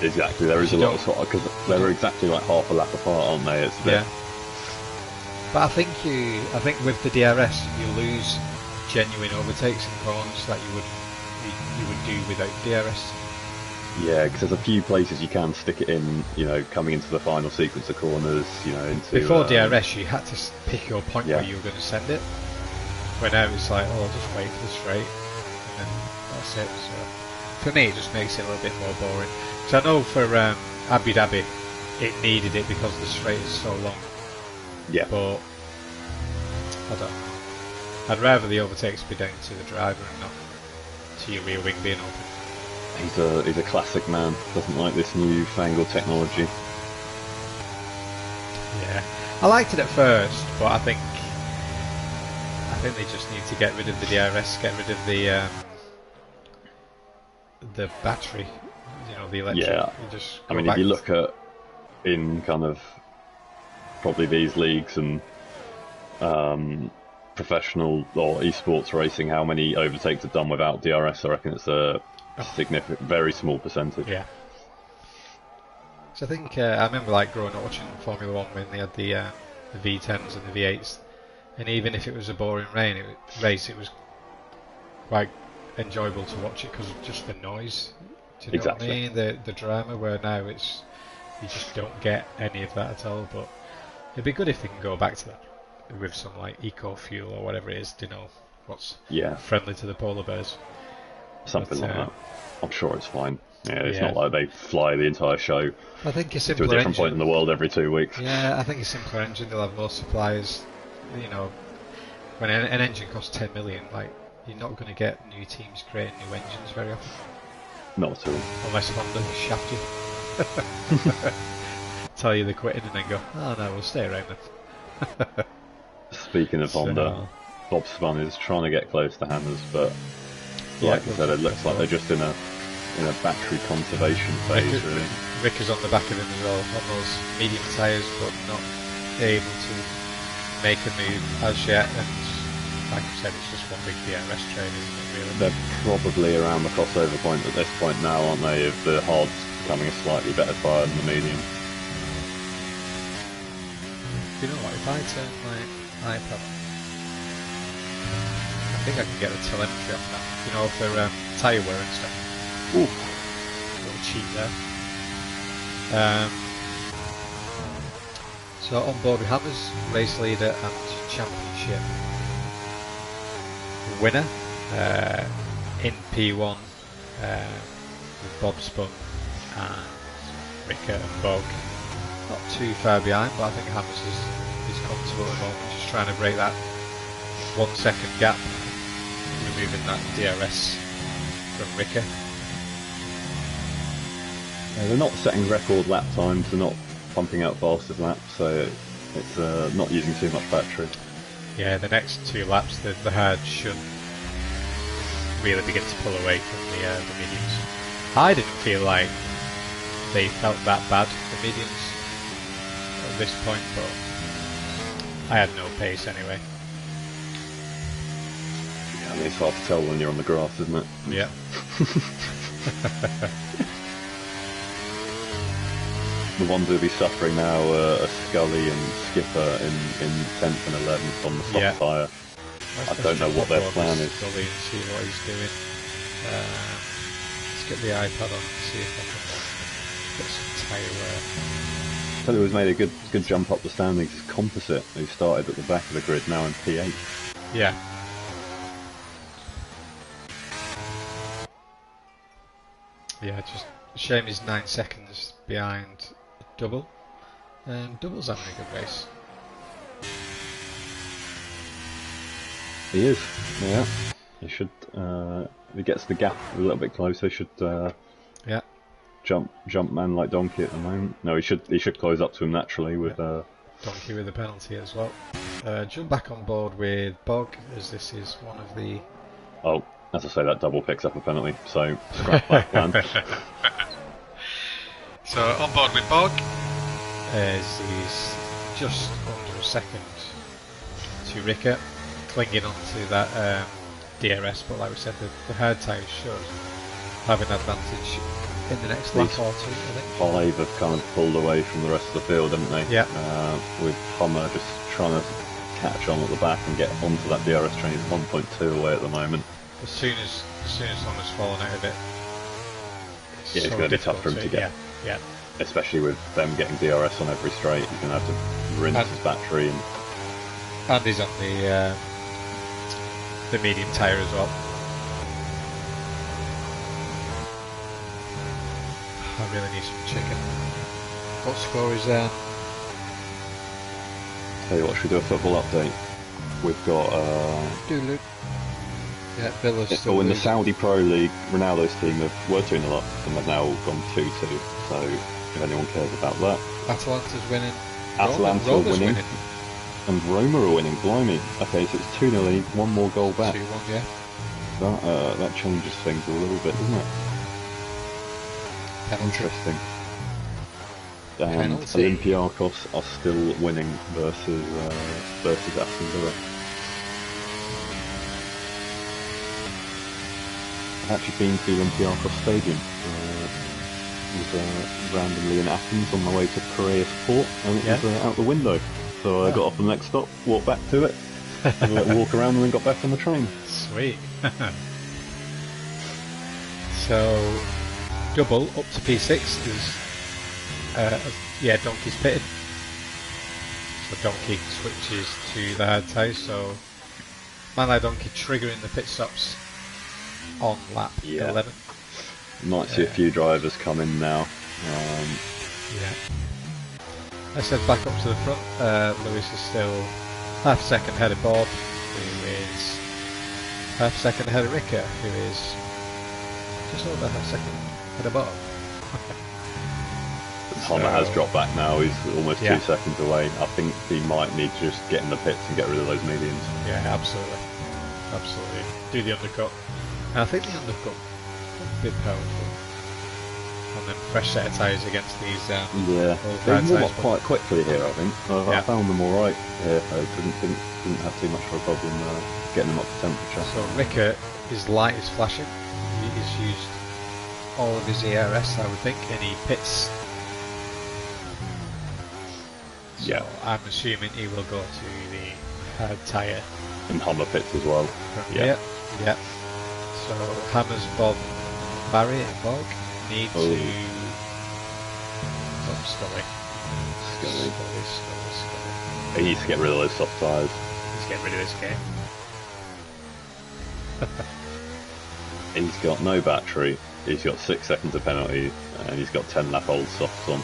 Speaker 2: Exactly, there is a lot of swap, because they're exactly like half a lap apart, aren't they? It's a bit,
Speaker 1: Yeah. But I think with the DRS you lose genuine overtakes and corners that you would do without DRS.
Speaker 2: Yeah, because there's a few places you can stick it in, coming into the final sequence of corners, into...
Speaker 1: Before DRS you had to pick your point
Speaker 2: Yeah.
Speaker 1: where you were going to send it. Where now it's like, oh, I'll just wait for the straight and then that's it. So for me it just makes it a little bit more boring. So I know for Abu Dhabi it needed it because the straight is so long.
Speaker 2: Yeah.
Speaker 1: But I don't know. I'd rather the overtakes be down to the driver and not to your rear wing being open.
Speaker 2: He's a classic man, doesn't like this new fangled technology.
Speaker 1: Yeah, I liked it at first, but I think they just need to get rid of the DRS, get rid of the battery, the electric.
Speaker 2: Yeah.
Speaker 1: You just
Speaker 2: I
Speaker 1: go
Speaker 2: mean,
Speaker 1: back
Speaker 2: if you look at in kind of probably these leagues and professional or esports racing, how many overtakes are done without DRS? I reckon it's a significant, very small percentage.
Speaker 1: Yeah. So I think I remember like growing up watching Formula 1 when they had the V10s and the V8s, and even if it was a boring race, it was quite enjoyable to watch it because of just the noise. Do you know
Speaker 2: Exactly.
Speaker 1: what I mean? The drama. Where now you just don't get any of that at all. But it'd be good if they can go back to that with some like eco fuel or whatever it is. To know what's friendly to the polar bears.
Speaker 2: Something like that. I'm sure it's fine. Yeah, it's
Speaker 1: Yeah.
Speaker 2: not like they fly the entire show
Speaker 1: I think a
Speaker 2: to a
Speaker 1: simpler
Speaker 2: different
Speaker 1: engine.
Speaker 2: point in the world every 2 weeks.
Speaker 1: Yeah, I think a simpler engine. They'll have more suppliers. When an engine costs 10 million, like you're not going to get new teams creating new engines very often,
Speaker 2: Not at all.
Speaker 1: unless Honda shaft you. Tell you they're quitting and then go, oh no, we'll stay around then.
Speaker 2: Speaking of
Speaker 1: So,
Speaker 2: Honda, Bob Spun is trying to get close to Hammers, but
Speaker 1: yeah,
Speaker 2: like I said, it looks like they're just in a battery conservation phase, really.
Speaker 1: Rick is on the back of him as well, on those medium tyres, but not able to make a move as yet. And like I said, it's just one big DRS train, isn't it, really?
Speaker 2: They're probably around the crossover point at this point now, aren't they? If the hard's becoming a slightly better tyre than the medium.
Speaker 1: You know what, if I turn my iPad on, I think I can get the telemetry off that. You know, for tyre wear and stuff.
Speaker 2: Ooh.
Speaker 1: A little cheat there. So on board we have as race leader and championship winner in P1 with Bob Spun and Ricker and Bog. Not too far behind, but I think Hammers is comfortable at the moment, just trying to break that 1 second gap, removing that DRS from Ricker.
Speaker 2: They're not setting record lap times, they're not pumping out fastest laps, so it's not using too much battery.
Speaker 1: Yeah, the next 2 laps, the hard should really begin to pull away from the mediums. I didn't feel like they felt that bad, the mediums, at this point, but I had no pace anyway.
Speaker 2: Yeah, I mean, it's hard to tell when you're on the grass, isn't it?
Speaker 1: Yeah.
Speaker 2: The ones who'll be suffering now are Scully and Skipper in 10th and 11th on the soft tyre. I don't know what their plan is.
Speaker 1: Scully and see what he's doing. Let's get the iPad on and see if I can get some tyre wear.
Speaker 2: Scully has made a good jump up the standings. It's Composite, who started at the back of the grid, now in P8.
Speaker 1: Yeah. Yeah, just a shame he's 9 seconds behind Double. Double's having a good race.
Speaker 2: He is, yeah. He should, if he gets the gap a little bit closer, he should
Speaker 1: yeah.
Speaker 2: jump man like Donkey at the moment. No, he should close up to him naturally with
Speaker 1: Donkey with the penalty as well. Jump back on board with Bog, as this is one of the...
Speaker 2: Oh, as I say, that double picks up a penalty, so scrap that plan.
Speaker 1: So on board with Bog, as he's just under a second to Ricker, clinging onto that DRS, but like we said, the hard tyres should have an advantage in the next lap or two, I think.
Speaker 2: 5 have kind of pulled away from the rest of the field, haven't they?
Speaker 1: Yeah.
Speaker 2: With Hummer just trying to catch on at the back and get onto that DRS train. He's 1.2 away at the moment.
Speaker 1: As soon as Hummer's fallen out of it,
Speaker 2: it's going to be tough for him to get.
Speaker 1: Yeah.
Speaker 2: Especially with them getting DRS on every straight, he's going to have to rinse his battery.
Speaker 1: And he's on the medium tyre as well. I really need some chicken. What score is there?
Speaker 2: Tell you what, should we do a football update? We've got
Speaker 1: Doodaloo. Yeah, Villa's still
Speaker 2: in the
Speaker 1: losing.
Speaker 2: Saudi Pro League, Ronaldo's team were 2-0 up and they've now gone 2-2, so if anyone cares about that.
Speaker 1: Atalanta's winning.
Speaker 2: Atalanta
Speaker 1: Roma's
Speaker 2: winning. And Roma are winning, blimey. Okay, so it's 2-0, one more goal back.
Speaker 1: 2-1, yeah.
Speaker 2: That changes things a little bit, doesn't it?
Speaker 1: Penalty.
Speaker 2: Interesting. And Olympiacos are still winning versus Aston Villa. I've actually been to the Olympiacos Stadium. Was randomly in Athens on my way to Piraeus Port, and it was out the window. So I got off the next stop, walked back to it, had a little walk around, and then got back on the train.
Speaker 1: Sweet. So Double up to P6 is Donkey's pitted. So Donkey switches to the hard tyre. So man like Donkey triggering the pit stops on lap 11.
Speaker 2: Might see a few drivers come in now.
Speaker 1: I said back up to the front. Lewis is still half a second ahead of Bob, who is half a second ahead of Ricker, who is just over half a second ahead of Bob.
Speaker 2: Hammer has dropped back now. He's almost
Speaker 1: Yeah.
Speaker 2: 2 seconds away. I think he might need to just get in the pits and get rid of those mediums.
Speaker 1: Yeah, absolutely. Absolutely. Do the undercut. And I think the undercut could be powerful. And then fresh set of tyres against these
Speaker 2: Yeah,
Speaker 1: old
Speaker 2: they
Speaker 1: hard
Speaker 2: warm
Speaker 1: tyres.
Speaker 2: up quite quickly here, I think. I
Speaker 1: Yeah.
Speaker 2: found them alright here. I didn't have too much of a problem getting them up to temperature.
Speaker 1: So Ricker, his light is flashing. He's used all of his ERS, I would think, and he pits. So
Speaker 2: Yeah.
Speaker 1: I'm assuming he will go to the hard tyre.
Speaker 2: And Hummer pits as well. Yeah.
Speaker 1: Yep. Yep. So Hammers, Bob, Barry and Bog need to... Oh, Scully.
Speaker 2: Scully.
Speaker 1: Scully.
Speaker 2: He needs to get rid of those soft tyres.
Speaker 1: Let's get rid of this game.
Speaker 2: He's got no battery. He's got 6 seconds of penalty, and he's got 10 lap old softs on.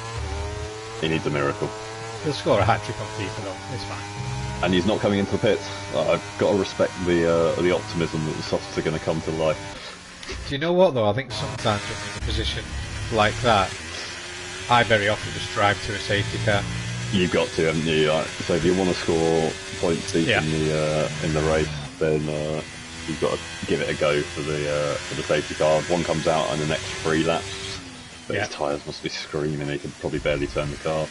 Speaker 2: He needs a miracle.
Speaker 1: He'll score a hat-trick on FIFA though, it's fine.
Speaker 2: And he's not coming into the pits. I've got to respect the optimism that the softs are going to come to life.
Speaker 1: Do you know what though? I think sometimes when you're in a position like that, I very often just drive to a safety car.
Speaker 2: You've got to, haven't you? So if you want to score points deep
Speaker 1: Yeah.
Speaker 2: in the race, then you've got to give it a go for the safety car. One comes out in the next 3 laps, but
Speaker 1: Yeah.
Speaker 2: his tyres must be screaming. He can probably barely turn the car.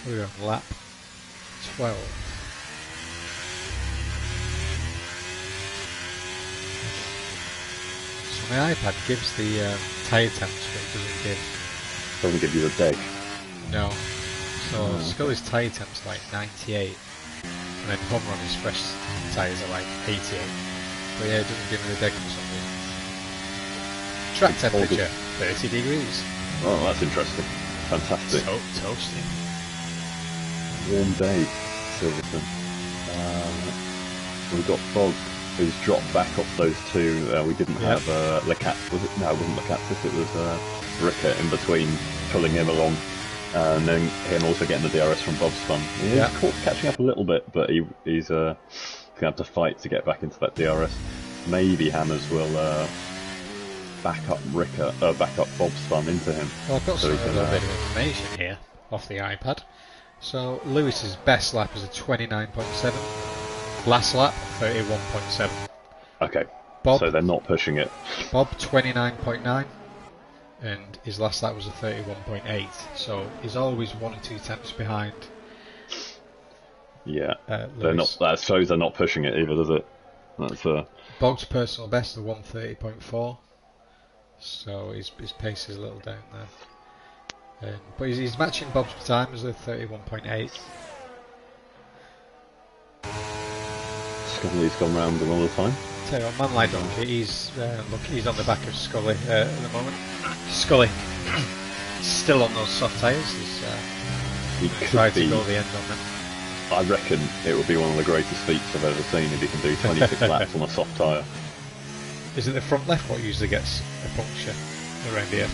Speaker 1: We're on lap 12. So my iPad gives the tyre temps, but it
Speaker 2: Doesn't give you the deg.
Speaker 1: no. So
Speaker 2: Oh, okay.
Speaker 1: Scully's tyre temps like 98, and then Hummer on his fresh tyres are like 88. But yeah, it doesn't give me the deck for some reason. Track
Speaker 2: It's all
Speaker 1: temperature 30 degrees.
Speaker 2: Oh, that's interesting. Fantastic.
Speaker 1: Toasty.
Speaker 2: Warm day, Silverton. We've got Bog, who's dropped back off those 2. We didn't
Speaker 1: Yep.
Speaker 2: have Lecat. Was it? No, it wasn't Lecatis. It was Ricker in between, pulling him along, and then him also getting the DRS from Bob's Fun. He's
Speaker 1: Yeah.
Speaker 2: catching up a little bit, but he's going to have to fight to get back into that DRS. Maybe Hammers will back up Bob's Fun into him.
Speaker 1: Well, I've got
Speaker 2: So
Speaker 1: some
Speaker 2: we can,
Speaker 1: little bit of information here off the iPad. So Lewis's best lap is a 29.7. Last lap 31.7.
Speaker 2: Okay,
Speaker 1: Bob
Speaker 2: so they're not pushing it.
Speaker 1: Bob 29.9, and his last lap was a 31.8. So he's always 1 or 2 tenths behind.
Speaker 2: Yeah,
Speaker 1: Lewis.
Speaker 2: they're not. That shows they're not pushing it either, does it? That's
Speaker 1: Bog's personal best is 130.4. So his pace is a little down there. But he's matching Bob's time as a 31.8.
Speaker 2: Scully's gone round another time.
Speaker 1: Tell you what, man like Donkey, he's on the back of Scully at the moment. Scully still on those soft tyres.
Speaker 2: He
Speaker 1: He's
Speaker 2: could
Speaker 1: tried to
Speaker 2: be.
Speaker 1: go the end on them.
Speaker 2: I reckon it would be one of the greatest feats I've ever seen if he can do 26 laps on a soft tyre.
Speaker 1: Is it the front left what usually gets a puncture around here?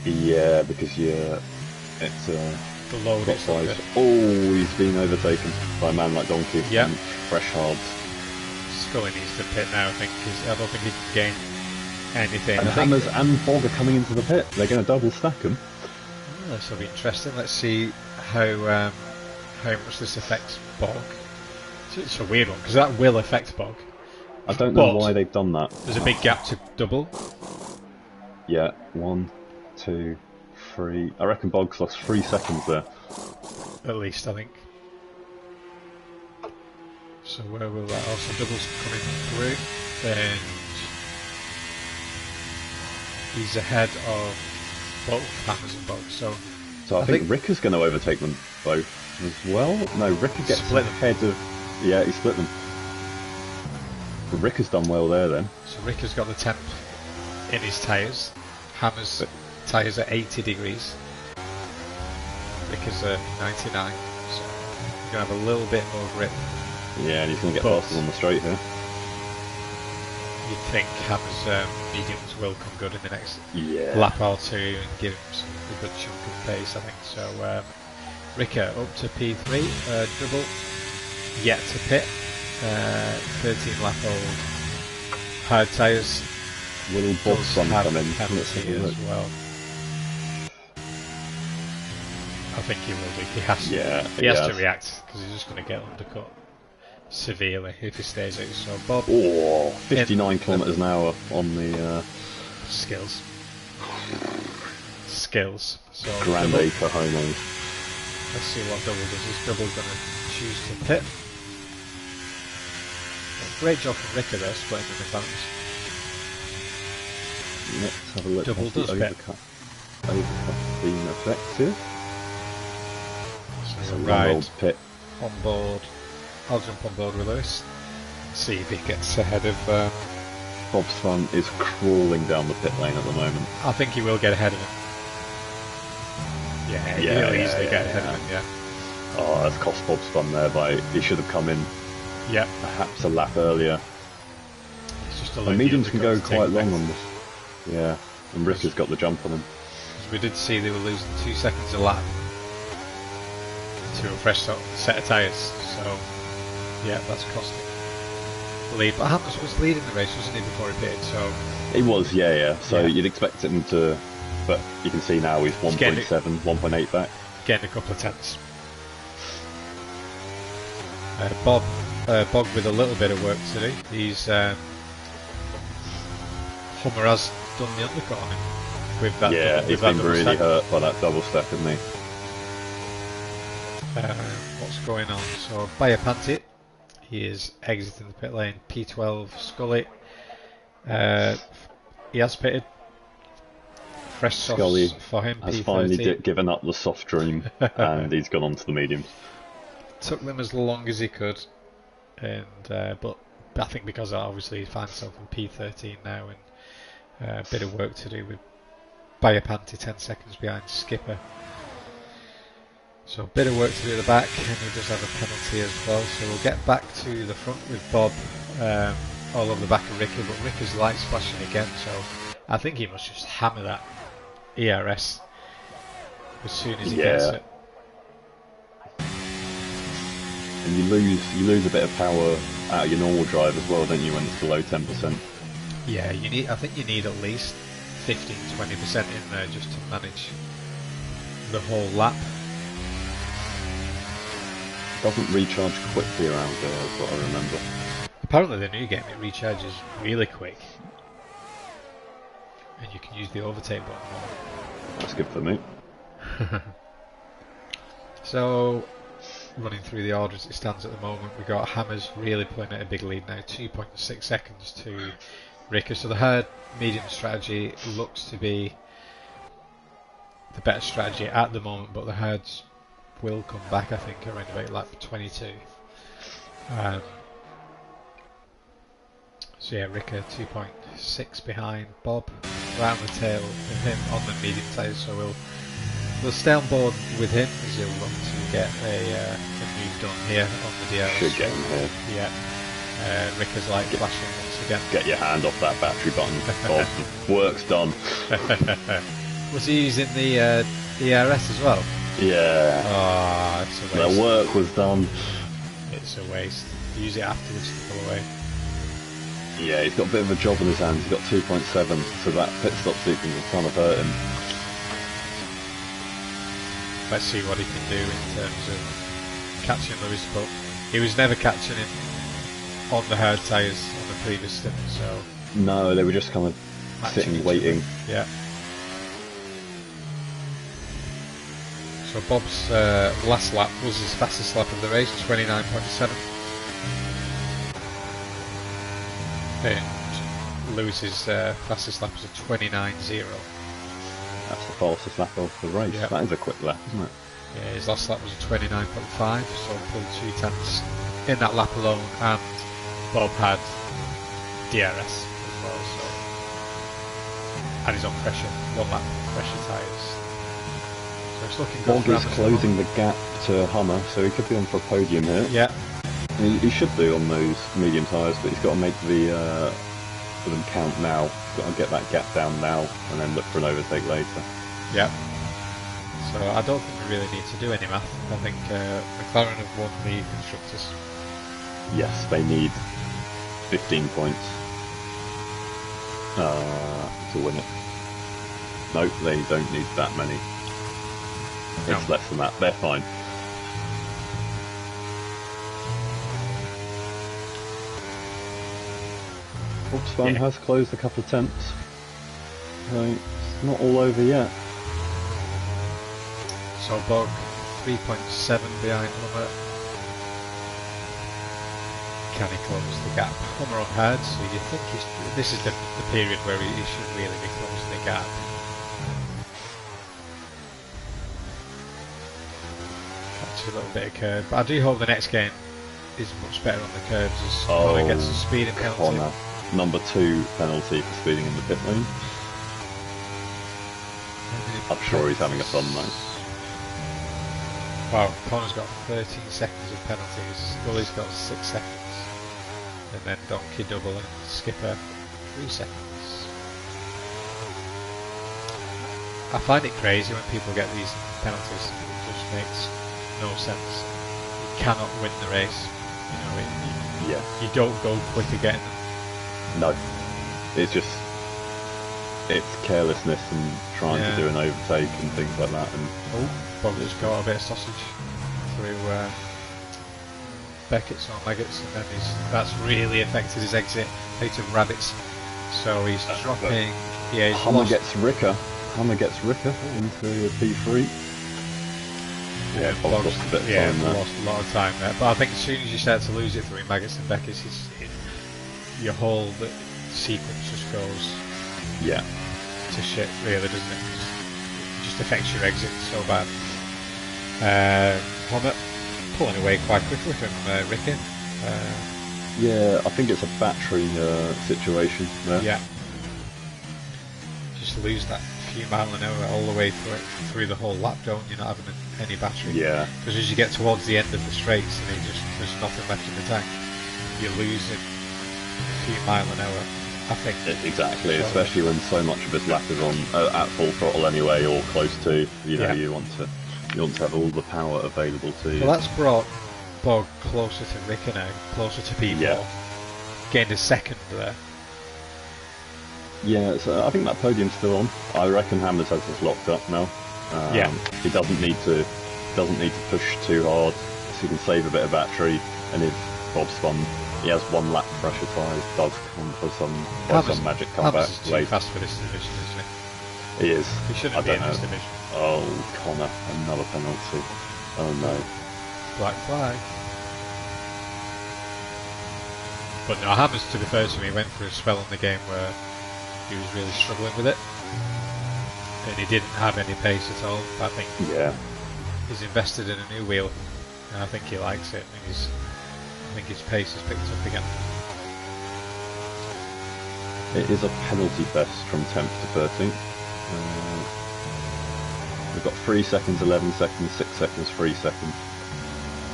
Speaker 2: Yeah, because it's
Speaker 1: The load
Speaker 2: got
Speaker 1: is
Speaker 2: size.
Speaker 1: under.
Speaker 2: Oh, he's been overtaken by a man like Donkey.
Speaker 1: Yeah.
Speaker 2: And fresh hards.
Speaker 1: Scully needs to pit now, I think, because I don't think he can gain anything.
Speaker 2: And
Speaker 1: I think
Speaker 2: Hammers and Bog are coming into the pit. They're going to double stack them.
Speaker 1: this will be interesting. Let's see how much this affects Bog. It's a weird one because that will affect Bog.
Speaker 2: I don't know
Speaker 1: But
Speaker 2: why they've done that.
Speaker 1: There's a big gap to double.
Speaker 2: Yeah, 1, 2, 3. I reckon Bog's lost 3 seconds there.
Speaker 1: At least, I think. So where will that also doubles coming through? And he's ahead of both Hammers and Bog. So
Speaker 2: I think Ricker's going to overtake them both as well. No, Ricker gets
Speaker 1: Split them.
Speaker 2: ahead of. Yeah, he split them. But Ricker's done well there then.
Speaker 1: So Ricker's got the temp in his tyres. Hammer's tyres are 80 degrees. Ricker's 99. So you're going to have a little bit more grip.
Speaker 2: Yeah, and he's going to get
Speaker 1: But-
Speaker 2: faster on the straight here.
Speaker 1: You'd think Hammer's mediums will come good in the next
Speaker 2: Yeah.
Speaker 1: lap or two and give him a good chunk of pace, I think. So Ricker up to P3, double, yet to pit, 13 lap old, hard tyres,
Speaker 2: Will
Speaker 1: does
Speaker 2: Bob's son
Speaker 1: have
Speaker 2: come in?
Speaker 1: a
Speaker 2: Let's have
Speaker 1: penalty
Speaker 2: a look.
Speaker 1: as well. think he will do. He has to.
Speaker 2: Yeah,
Speaker 1: He has to react because he's just going to get undercut severely if he stays out. So Bob.
Speaker 2: Oh, 59 kilometers an hour on the
Speaker 1: skills. Skills. So
Speaker 2: Grande Cajones.
Speaker 1: Let's see what double does. Is double going to choose to pit? Great job from Ricker there, splitting the McLarens.
Speaker 2: Let's have a look.
Speaker 1: Double does pit.
Speaker 2: Overcut being effective.
Speaker 1: So
Speaker 2: Ronald's pit.
Speaker 1: On board. I'll jump on board with Lewis. See if he gets ahead of.
Speaker 2: Bob's Fun is crawling down the pit lane at the moment.
Speaker 1: I think he will get ahead of him. Yeah, he'll easily get ahead of him. Yeah.
Speaker 2: Oh, that's cost Bob's Fun there. He should have come in.
Speaker 1: Yeah.
Speaker 2: Perhaps a lap earlier.
Speaker 1: It's just
Speaker 2: the mediums can go quite long on this. Yeah, and Rick has got the jump on him.
Speaker 1: We did see they were losing 2 seconds a lap to a fresh set of tyres, so yeah, that's costing the lead. But Hammers was leading the race, wasn't he, before he pitted? So
Speaker 2: he was, yeah. So you'd expect him to, but you can see now he's 1.7, 1.8 back.
Speaker 1: Getting a couple of tenths. Bob with a little bit of work to do. He's Hummer has done the undercut on him with that.
Speaker 2: Yeah, he's been really hurt by that double stack, hasn't he?
Speaker 1: What's going on? So Biapanti, he is exiting the pit lane. P12 Scully, he has pitted. Fresh softs
Speaker 2: Scully
Speaker 1: for him.
Speaker 2: Has
Speaker 1: P13.
Speaker 2: finally given up the soft dream, and he's gone on to the mediums.
Speaker 1: Took them as long as he could, and but I think because obviously he finds himself in P13 now, and a bit of work to do with Biapanti 10 seconds behind Skipper. So a bit of work to do at the back, and he does have a penalty as well. So we'll get back to the front with Bob all over the back of Ricky, but Ricky's light splashing again, so I think he must just hammer that ERS as soon as he gets it.
Speaker 2: And you lose a bit of power out of your normal drive as well, don't you, when it's below 10%?
Speaker 1: Yeah, I think you need at least 15-20% in there just to manage the whole lap.
Speaker 2: Doesn't recharge quickly around there, is what I remember.
Speaker 1: Apparently the new game, it recharges really quick, and you can use the overtake button more.
Speaker 2: That's good for me.
Speaker 1: So, running through the order as it stands at the moment, we've got Hammers really pulling at a big lead now, 2.6 seconds to Ricker. So the hard medium strategy looks to be the better strategy at the moment, but the hards will come back, I think, around about lap 22. So yeah, Ricker 2.6 behind Bob, right on the tail of him on the medium tyres, so we'll stay on board with him as he'll look to get a move done here on the DTR.
Speaker 2: Should get him here.
Speaker 1: Yeah. Ricker's light flashing once again.
Speaker 2: Get your hand off that battery button. Bob, work's done.
Speaker 1: Was he using the ERS as well?
Speaker 2: Yeah.
Speaker 1: Oh, it's a waste.
Speaker 2: The work was done.
Speaker 1: It's a waste. Use it afterwards to pull away.
Speaker 2: Yeah, he's got a bit of a job in his hands. He's got 2.7, so that pit stop sequence is trying to hurt him.
Speaker 1: Let's see what he can do in terms of catching Lewis, but he was never catching him on the hard tyres on the previous stint, so...
Speaker 2: No, they were just kind of sitting, waiting.
Speaker 1: Yeah. So Bob's last lap was his fastest lap of the race, 29.7. And Lewis's fastest lap was a 29.0.
Speaker 2: That's the fastest lap of the race.
Speaker 1: Yep.
Speaker 2: That is a quick lap, isn't it?
Speaker 1: Yeah, his last lap was a 29.5, so pulled 2 tenths in that lap alone, and Bob had DRS as well, so... And he's on pressure, 1 lap pressure tyres. So it's looking good.
Speaker 2: Bob is closing the gap to Hummer, so he could be on for a podium here.
Speaker 1: Yeah.
Speaker 2: He should do on those medium tyres, but he's got to make the for them count now. He's got to get that gap down now, and then look for an overtake later.
Speaker 1: Yeah. So I don't think we really need to do any math. I think McLaren have won the constructors.
Speaker 2: Yes, they need 15 points to win it. Nope, they don't need that many. It's less than that. They're fine. Volkswagen has closed a couple of tenths. So it's not all over yet.
Speaker 1: So Bog 3.7 behind Hummer. Can he close the gap? Hummer on hard, so you think this is the period where he should really be closing the gap. Catch a little bit of curve, but I do hope the next game is much better on the curves as Connor gets a speeding penalty.
Speaker 2: Connor. Number 2 penalty for speeding in the pit lane. I'm sure he's having a fun though.
Speaker 1: Wow, Connor's got 13 seconds of penalties, Scully's got 6 seconds, and then Donkey Double and Skipper 3 seconds. I find it crazy when people get these penalties, it just makes no sense. You cannot win the race, you know, you don't go quicker getting them.
Speaker 2: No, it's just, it's carelessness and trying to do an overtake and things like that. And
Speaker 1: Bob just got a bit of sausage through Beckett's or Leggett's, and then that's really affected his exit of Rabbits. So he's dropping. Yeah, he's
Speaker 2: Hummer gets Ricker. Into a P3. Yeah, Bob lost a bit of time there.
Speaker 1: Lost a lot of time there. But I think as soon as you start to lose it through Maggots and Beckett's, your whole sequence just goes to shit, really, doesn't it? It just affects your exit so bad. Hummer pulling away quite quickly from Ricky.
Speaker 2: Yeah, I think it's a battery situation there.
Speaker 1: Yeah. Just lose that few mile an hour all the way through the whole lap, don't you? Not having any battery.
Speaker 2: Yeah.
Speaker 1: Because as you get towards the end of the straights and there's nothing left in the tank, you're losing a few mile an hour. I think.
Speaker 2: Exactly, especially when so much of his lap is on at full throttle anyway, or close to. You know, you want to have all the power available to you.
Speaker 1: Well, that's brought Bog closer to Ricker now, closer to P4.
Speaker 2: Yeah.
Speaker 1: Gained a second there.
Speaker 2: Yeah, so I think that podium's still on. I reckon Hammers has this locked up now. He doesn't need to push too hard, so he can save a bit of battery. And if Bob's fun, he has 1 lap pressure tyre, does come for some magic comeback.
Speaker 1: Hammers is too fast for this division, isn't he?
Speaker 2: He is.
Speaker 1: He shouldn't be in this division.
Speaker 2: Oh, Connor, another penalty. Oh no.
Speaker 1: Black flag. But no, Hammers, to be fair to me, went for a spell in the game where he was really struggling with it. And he didn't have any pace at all. I think he's invested in a new wheel, and I think he likes it. I think his pace has picked up again.
Speaker 2: It is a penalty fest from 10th to 13th. We've got 3 seconds, 11 seconds, 6 seconds, 3 seconds.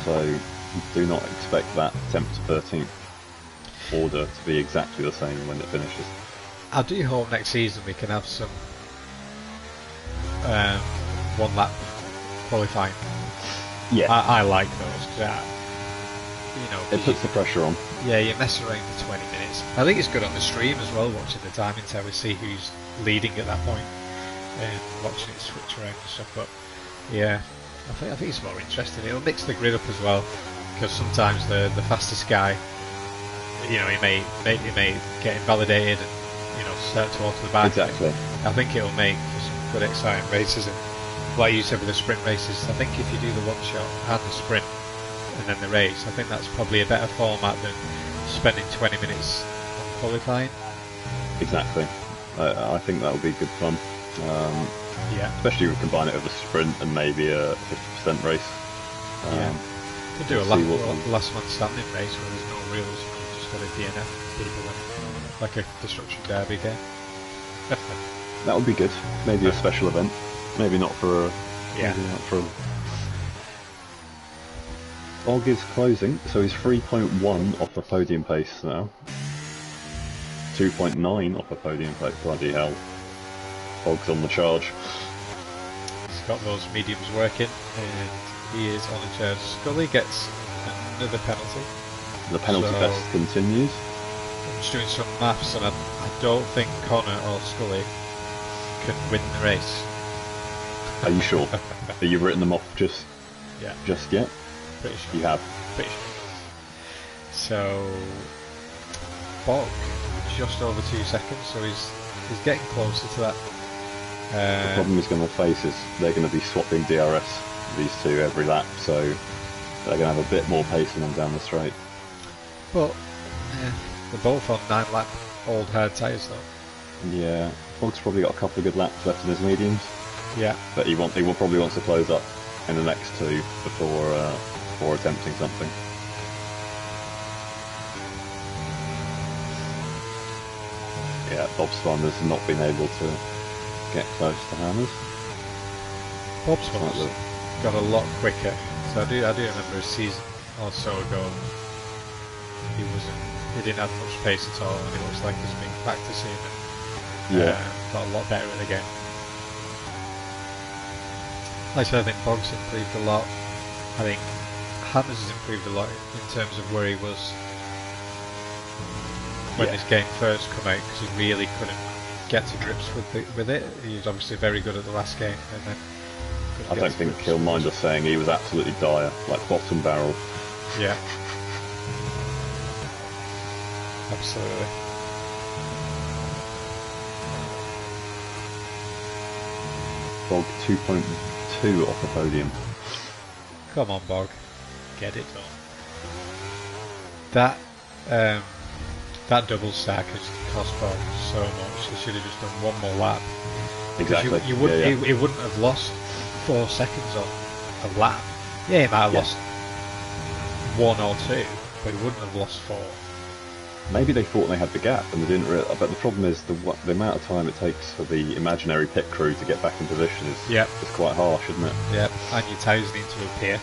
Speaker 2: So do not expect that 10th to 13th order to be exactly the same when it finishes.
Speaker 1: I do hope next season we can have some 1 lap qualifying.
Speaker 2: Yeah,
Speaker 1: I like those because
Speaker 2: it puts the pressure on.
Speaker 1: Yeah, you mess around for 20 minutes. I think it's good on the stream as well, watching the timing to see who's leading at that point and watching it switch around and stuff. But yeah, I think it's more interesting. It'll mix the grid up as well, because sometimes the fastest guy, he may get invalidated and start to alter the back.
Speaker 2: Exactly.
Speaker 1: I think it'll make some good exciting races. And like you said with the sprint races, I think if you do the one shot and the sprint and then the race, I think that's probably a better format than spending 20 minutes on qualifying.
Speaker 2: Exactly. I think that would be good fun. Especially if we combine it with a sprint and maybe a 50% race.
Speaker 1: Could do a last man standing race where there's no rules, you've just got to DNF people like a destruction derby game.
Speaker 2: That would be good. Maybe a special event. Maybe not for a. Bog is closing, so he's 3.1 off the podium pace now. 2.9 off the podium pace. Bloody hell. Bog's on the charge.
Speaker 1: He's got those mediums working, and he is on the charge. Scully gets another penalty.
Speaker 2: The penalty fest continues.
Speaker 1: I'm just doing some maths, and I don't think Connor or Scully can win the race.
Speaker 2: Are you sure? Have you written them off just yet?
Speaker 1: Pretty sure.
Speaker 2: You have.
Speaker 1: Pretty sure. So Bog just over 2 seconds, so he's getting closer to that.
Speaker 2: The problem he's going to face is they're going to be swapping DRS, these two, every lap, so they're going to have a bit more pace in them down the straight.
Speaker 1: But they're both on 9-lap old hard tyres though.
Speaker 2: Yeah, Bog's probably got a couple of good laps left in his mediums.
Speaker 1: Yeah.
Speaker 2: But he probably wants to close up in the next two before attempting something. Yeah, Bob Swander's not been able to get close to Hammers.
Speaker 1: Bob Swander's got a lot quicker. So I do remember a season or so ago he didn't have much pace at all, and it looks like he's been practicing and got a lot better at the game. Like I said, I think Bog's improved a lot. I think Hammers has improved a lot in terms of where he was when this game first came out, because he really couldn't get to grips with it. He was obviously very good at the last game, and then
Speaker 2: I don't think he'll mind us saying he was absolutely dire, like bottom barrel.
Speaker 1: Yeah. Absolutely.
Speaker 2: Bog 2.2 off the podium.
Speaker 1: Come on, Bog. Get it done. That double stack has cost Bog so much. He should have just done one more lap.
Speaker 2: Exactly.
Speaker 1: You wouldn't, he wouldn't have lost 4 seconds on a lap. Yeah, he might have lost 1 or 2, but he wouldn't have lost 4.
Speaker 2: Maybe they thought they had the gap and they didn't realise. But the problem is the amount of time it takes for the imaginary pit crew to get back in position is quite harsh, isn't it?
Speaker 1: Yeah, and your tyres need to appear.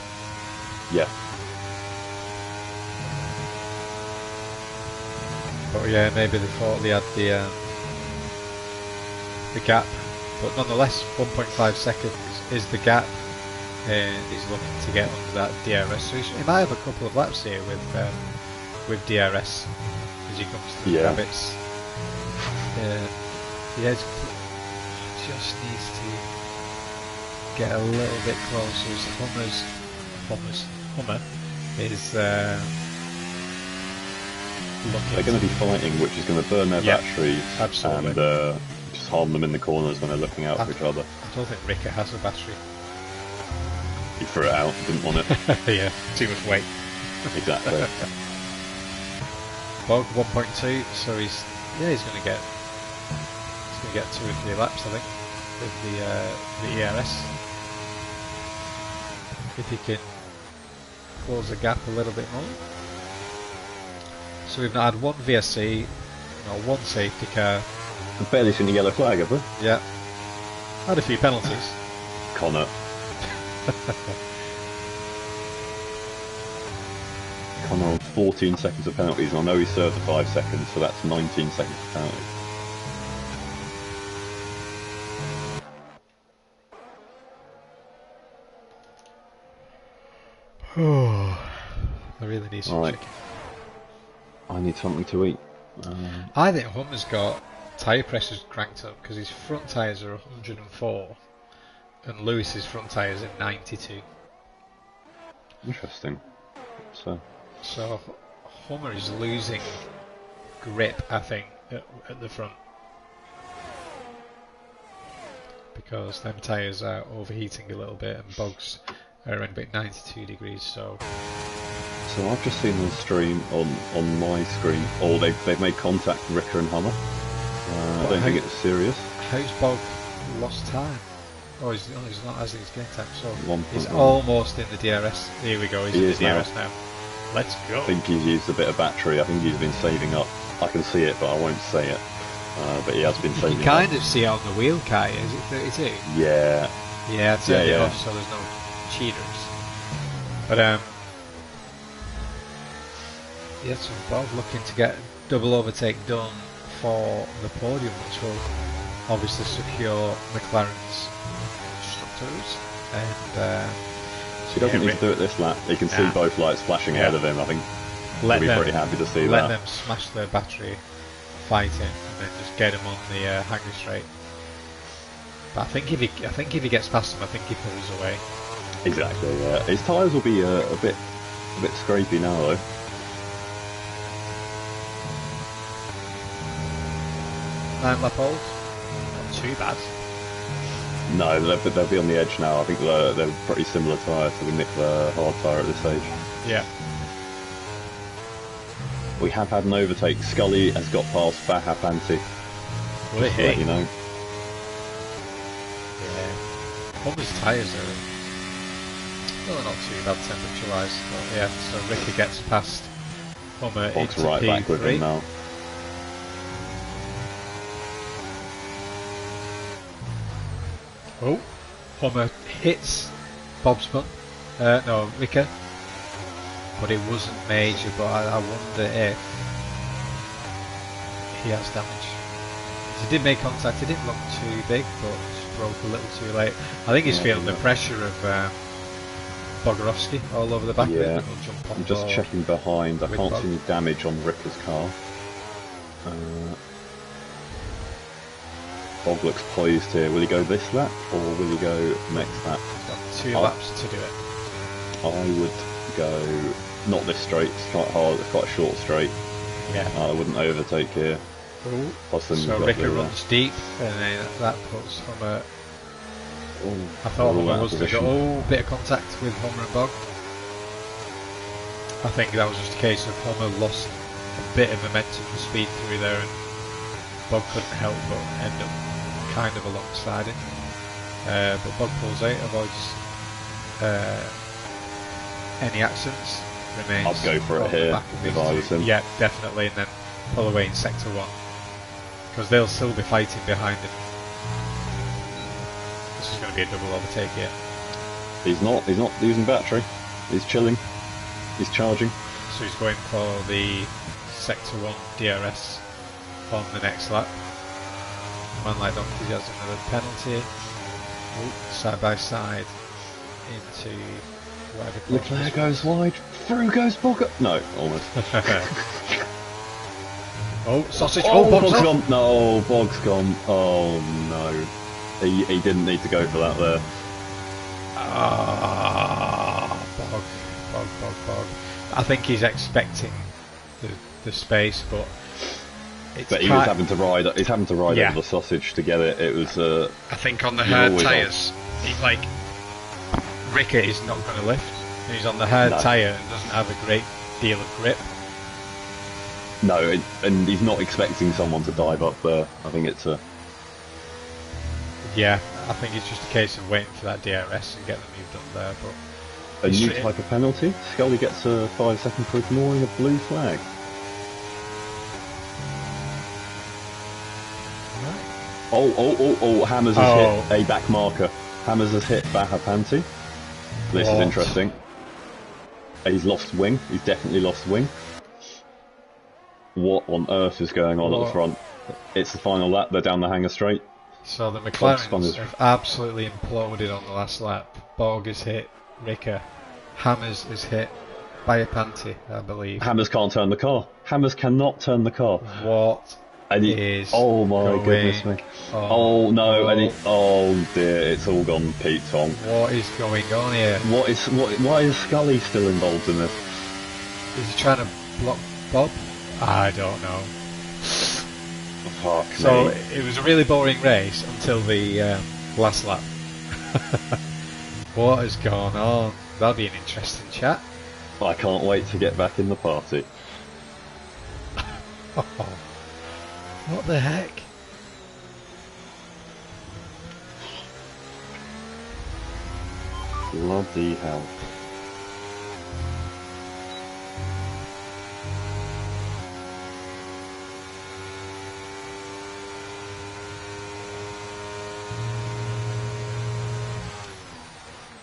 Speaker 2: Yeah.
Speaker 1: But yeah, maybe they thought they had the gap, but nonetheless, 1.5 seconds is the gap, and he's looking to get under that DRS. So he might have a couple of laps here with DRS as he comes to the rabbits. Yeah, just needs to get a little bit closer. As Hummer is looking.
Speaker 2: They're going to be fighting, which is going to burn their batteries
Speaker 1: absolutely.
Speaker 2: And just harm them in the corners when they're looking out for each other.
Speaker 1: I don't think Ricker has a battery.
Speaker 2: He threw it out, didn't want it.
Speaker 1: Yeah, too much weight.
Speaker 2: Exactly.
Speaker 1: Bog 1.2, so he's going to get 2 or 3 laps, I think, with the ERS. If he can close the gap a little bit more. So we've not had one VSC, one safety car.
Speaker 2: I've barely seen a yellow flag, have we?
Speaker 1: Yeah. Had a few penalties.
Speaker 2: Connor. Connor on 14 seconds of penalties, and I know he served the 5 seconds, so that's 19 seconds of penalties.
Speaker 1: I really need some chicken.
Speaker 2: I need something to eat.
Speaker 1: I think Hummer's got tyre pressures cranked up because his front tyres are 104 and Lewis's front tyres are 92.
Speaker 2: Interesting.
Speaker 1: So Hummer is losing grip, I think, at the front, because them tyres are overheating a little bit and Bog's are around about 92 degrees. So
Speaker 2: I've just seen the stream on my screen. They've made contact with Ricker and Hummer. I don't think it's serious.
Speaker 1: How's Bog lost time? Oh, he's not, as he's getting time. So
Speaker 2: 1.
Speaker 1: he's almost in the DRS. Here we go. He's in the DRS now. Let's go.
Speaker 2: I think he's used a bit of battery. I think he's been saving up. I can see it, but I won't say it. But he has been saving up.
Speaker 1: You kind of see it on the wheel, Kai. Is it 32?
Speaker 2: Yeah.
Speaker 1: Yeah, it's off, so there's no cheaters. But so Bob looking to get double overtake done for the podium, which will obviously secure McLaren's constructors. And
Speaker 2: so he doesn't need to do it this lap. He can see both lights flashing ahead of him. I think he'll be pretty happy to see that.
Speaker 1: Let them smash their battery fighting and then just get him on the hanger straight. But I think if he gets past him, I think he pulls away.
Speaker 2: Exactly. Yeah. His tyres will be a bit scrapey now though.
Speaker 1: 9-lap old. Not too bad.
Speaker 2: No, they'll be on the edge now. I think they're pretty similar tyres, so we nick the hard tyre at this stage.
Speaker 1: Yeah.
Speaker 2: We have had an overtake. Scully has got past Baha Panty. Just to let you know.
Speaker 1: Yeah. Hummer's tyres are not too bad temperature wise, but yeah, so Ricky gets past Hummer
Speaker 2: Bog's
Speaker 1: into
Speaker 2: right
Speaker 1: P3.
Speaker 2: back with him now.
Speaker 1: Oh, Hummer hits Bob's bun. No, Ricky. But it wasn't major, but I wonder if he has damage. He did make contact, he didn't look too big, but just broke a little too late. I think he's feeling the pressure of Bogorowski all over the back.
Speaker 2: Yeah,
Speaker 1: jump on
Speaker 2: I'm just checking behind. I can't
Speaker 1: Bog.
Speaker 2: see any damage on Ricker's car. Bog looks poised here. Will he go this lap or will he go next lap?
Speaker 1: He's got 2 laps to do it.
Speaker 2: I would go not this straight. It's quite hard. It's quite a short straight.
Speaker 1: Yeah.
Speaker 2: I wouldn't overtake here.
Speaker 1: Ooh.
Speaker 2: Plus then
Speaker 1: So
Speaker 2: you've got
Speaker 1: Ricker
Speaker 2: the,
Speaker 1: runs deep, and then that puts Hummer.
Speaker 2: Oh,
Speaker 1: I thought
Speaker 2: all
Speaker 1: Hummer
Speaker 2: that
Speaker 1: was to
Speaker 2: position.
Speaker 1: go. Bit of contact with Hummer and Bog. I think that was just a case of Hummer lost a bit of momentum for speed through there, and Bog couldn't help but end up kind of alongside him. But Bog pulls out, avoids any accidents. Remains
Speaker 2: I'd go for it
Speaker 1: on the
Speaker 2: here
Speaker 1: back of
Speaker 2: if
Speaker 1: these
Speaker 2: I was
Speaker 1: two.
Speaker 2: him.
Speaker 1: Yeah, definitely, and then pull away in sector 1 because they'll still be fighting behind him. This is going to be a double overtake here.
Speaker 2: He's not using battery. He's chilling. He's charging.
Speaker 1: So he's going for the sector 1 DRS on the next lap. Man like Donkey has another penalty. Ooh, side by side into whatever.
Speaker 2: Leclerc goes wide. Through goes Bogger. No, almost.
Speaker 1: Oh, sausage!
Speaker 2: Oh,
Speaker 1: Bog's
Speaker 2: Bog's
Speaker 1: off.
Speaker 2: gone. No, Bog's gone. Oh no. He didn't need to go for that there.
Speaker 1: Bog. I think he's expecting the space, but it's
Speaker 2: But he was having to ride. He's having to ride
Speaker 1: Yeah.
Speaker 2: over the sausage to get it. It was.
Speaker 1: I think on the
Speaker 2: You're
Speaker 1: hard
Speaker 2: always
Speaker 1: tyres, he's like Ricker is not going to lift. He's on the hard
Speaker 2: No.
Speaker 1: tyre and doesn't have a great deal of grip.
Speaker 2: No, and he's not expecting someone to dive up there. I think it's a.
Speaker 1: Yeah, I think it's just a case of waiting for that DRS and get them moved up there. But
Speaker 2: A
Speaker 1: It's
Speaker 2: new
Speaker 1: re-
Speaker 2: type of penalty. Scully gets a 5-second for ignoring a blue flag. Oh, Hammers has hit a back marker. Hammers has hit Baha Panty. This is
Speaker 1: What?
Speaker 2: interesting. He's lost wing. He's definitely lost wing. What on earth is going on at
Speaker 1: What?
Speaker 2: the front? It's the final lap. They're down the hanger straight.
Speaker 1: so the
Speaker 2: spun
Speaker 1: McLarens
Speaker 2: his-
Speaker 1: have absolutely imploded on the last lap. Borg is hit, Ricker, Hammers is hit by a panty, I believe.
Speaker 2: Hammers can't turn the car. Hammers cannot turn the car.
Speaker 1: What
Speaker 2: And
Speaker 1: is
Speaker 2: oh my
Speaker 1: going
Speaker 2: goodness me.
Speaker 1: on?
Speaker 2: Oh no, and
Speaker 1: Oh.
Speaker 2: oh dear, it's all gone Pete Tong.
Speaker 1: What is going on here?
Speaker 2: Why is Scully still involved in this?
Speaker 1: Is he trying to block Bob? I don't know.
Speaker 2: Fuck
Speaker 1: So
Speaker 2: me.
Speaker 1: it was a really boring race until the last lap. What has gone on? That'll be an interesting chat.
Speaker 2: I can't wait to get back in the party.
Speaker 1: What the heck?
Speaker 2: Bloody hell.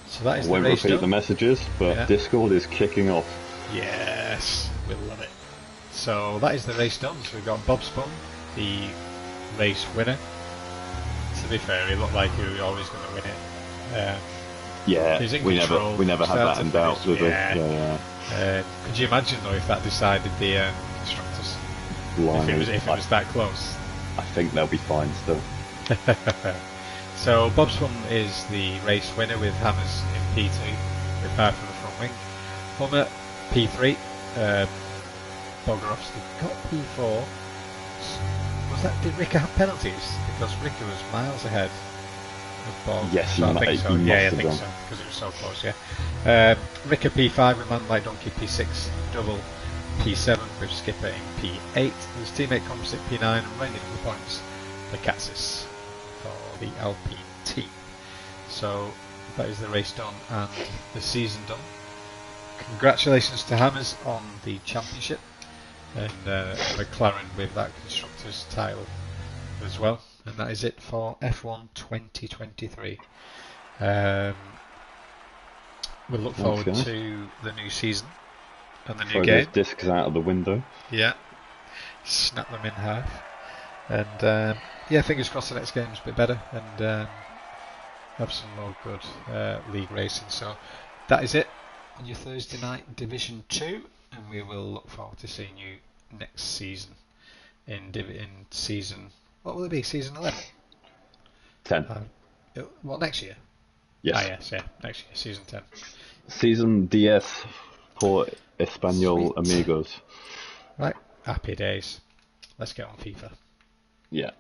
Speaker 1: So that is
Speaker 2: I
Speaker 1: the
Speaker 2: won't
Speaker 1: race
Speaker 2: repeat
Speaker 1: done.
Speaker 2: the messages, but
Speaker 1: Yeah.
Speaker 2: Discord is kicking off.
Speaker 1: Yes, we love it. So that is the race done. So we've got Bob Spun, the race winner. To be fair, he looked like he was always going to win it.
Speaker 2: Yeah,
Speaker 1: He's in
Speaker 2: we
Speaker 1: control,
Speaker 2: never had
Speaker 1: start
Speaker 2: that
Speaker 1: to
Speaker 2: in doubt,
Speaker 1: finish.
Speaker 2: did we?
Speaker 1: Yeah.
Speaker 2: Yeah.
Speaker 1: Could you imagine though if that decided the constructors? If
Speaker 2: Blimey.
Speaker 1: it was that close.
Speaker 2: I think they'll be fine still.
Speaker 1: So Bob's Fun is the race winner with Hammers in P2 with Power from the front wing. Hummer P3. Bogarovsky got P4. Did Ricker have penalties? Because Ricker was miles ahead of Bob.
Speaker 2: Yes,
Speaker 1: so I think so. Yeah, I think
Speaker 2: done.
Speaker 1: so because it was so close. Yeah. Ricker P5 with Man Like Donkey P6, double P7 with Skipper in P8. His teammate Composite P9 and running the points for Cassis for the Alpine team. So that is the race done and the season done. Congratulations to Hammers on the championship and McLaren with that constructors title as well. And that is it for F1 2023. We'll look forward to the new season and the new game.
Speaker 2: Throw those discs out of the window.
Speaker 1: Yeah, snap them in half. And yeah, fingers crossed the next game's a bit better and have some more good league racing. So that is it on your Thursday night Division 2, and we will look forward to seeing you next season in season. What will it be? Season 11?
Speaker 2: 10.
Speaker 1: What, next year?
Speaker 2: Yes.
Speaker 1: Yes, yeah, next year, season 10.
Speaker 2: Season 10 por Español
Speaker 1: Sweet.
Speaker 2: amigos.
Speaker 1: Right, happy days. Let's get on FIFA.
Speaker 2: Yeah.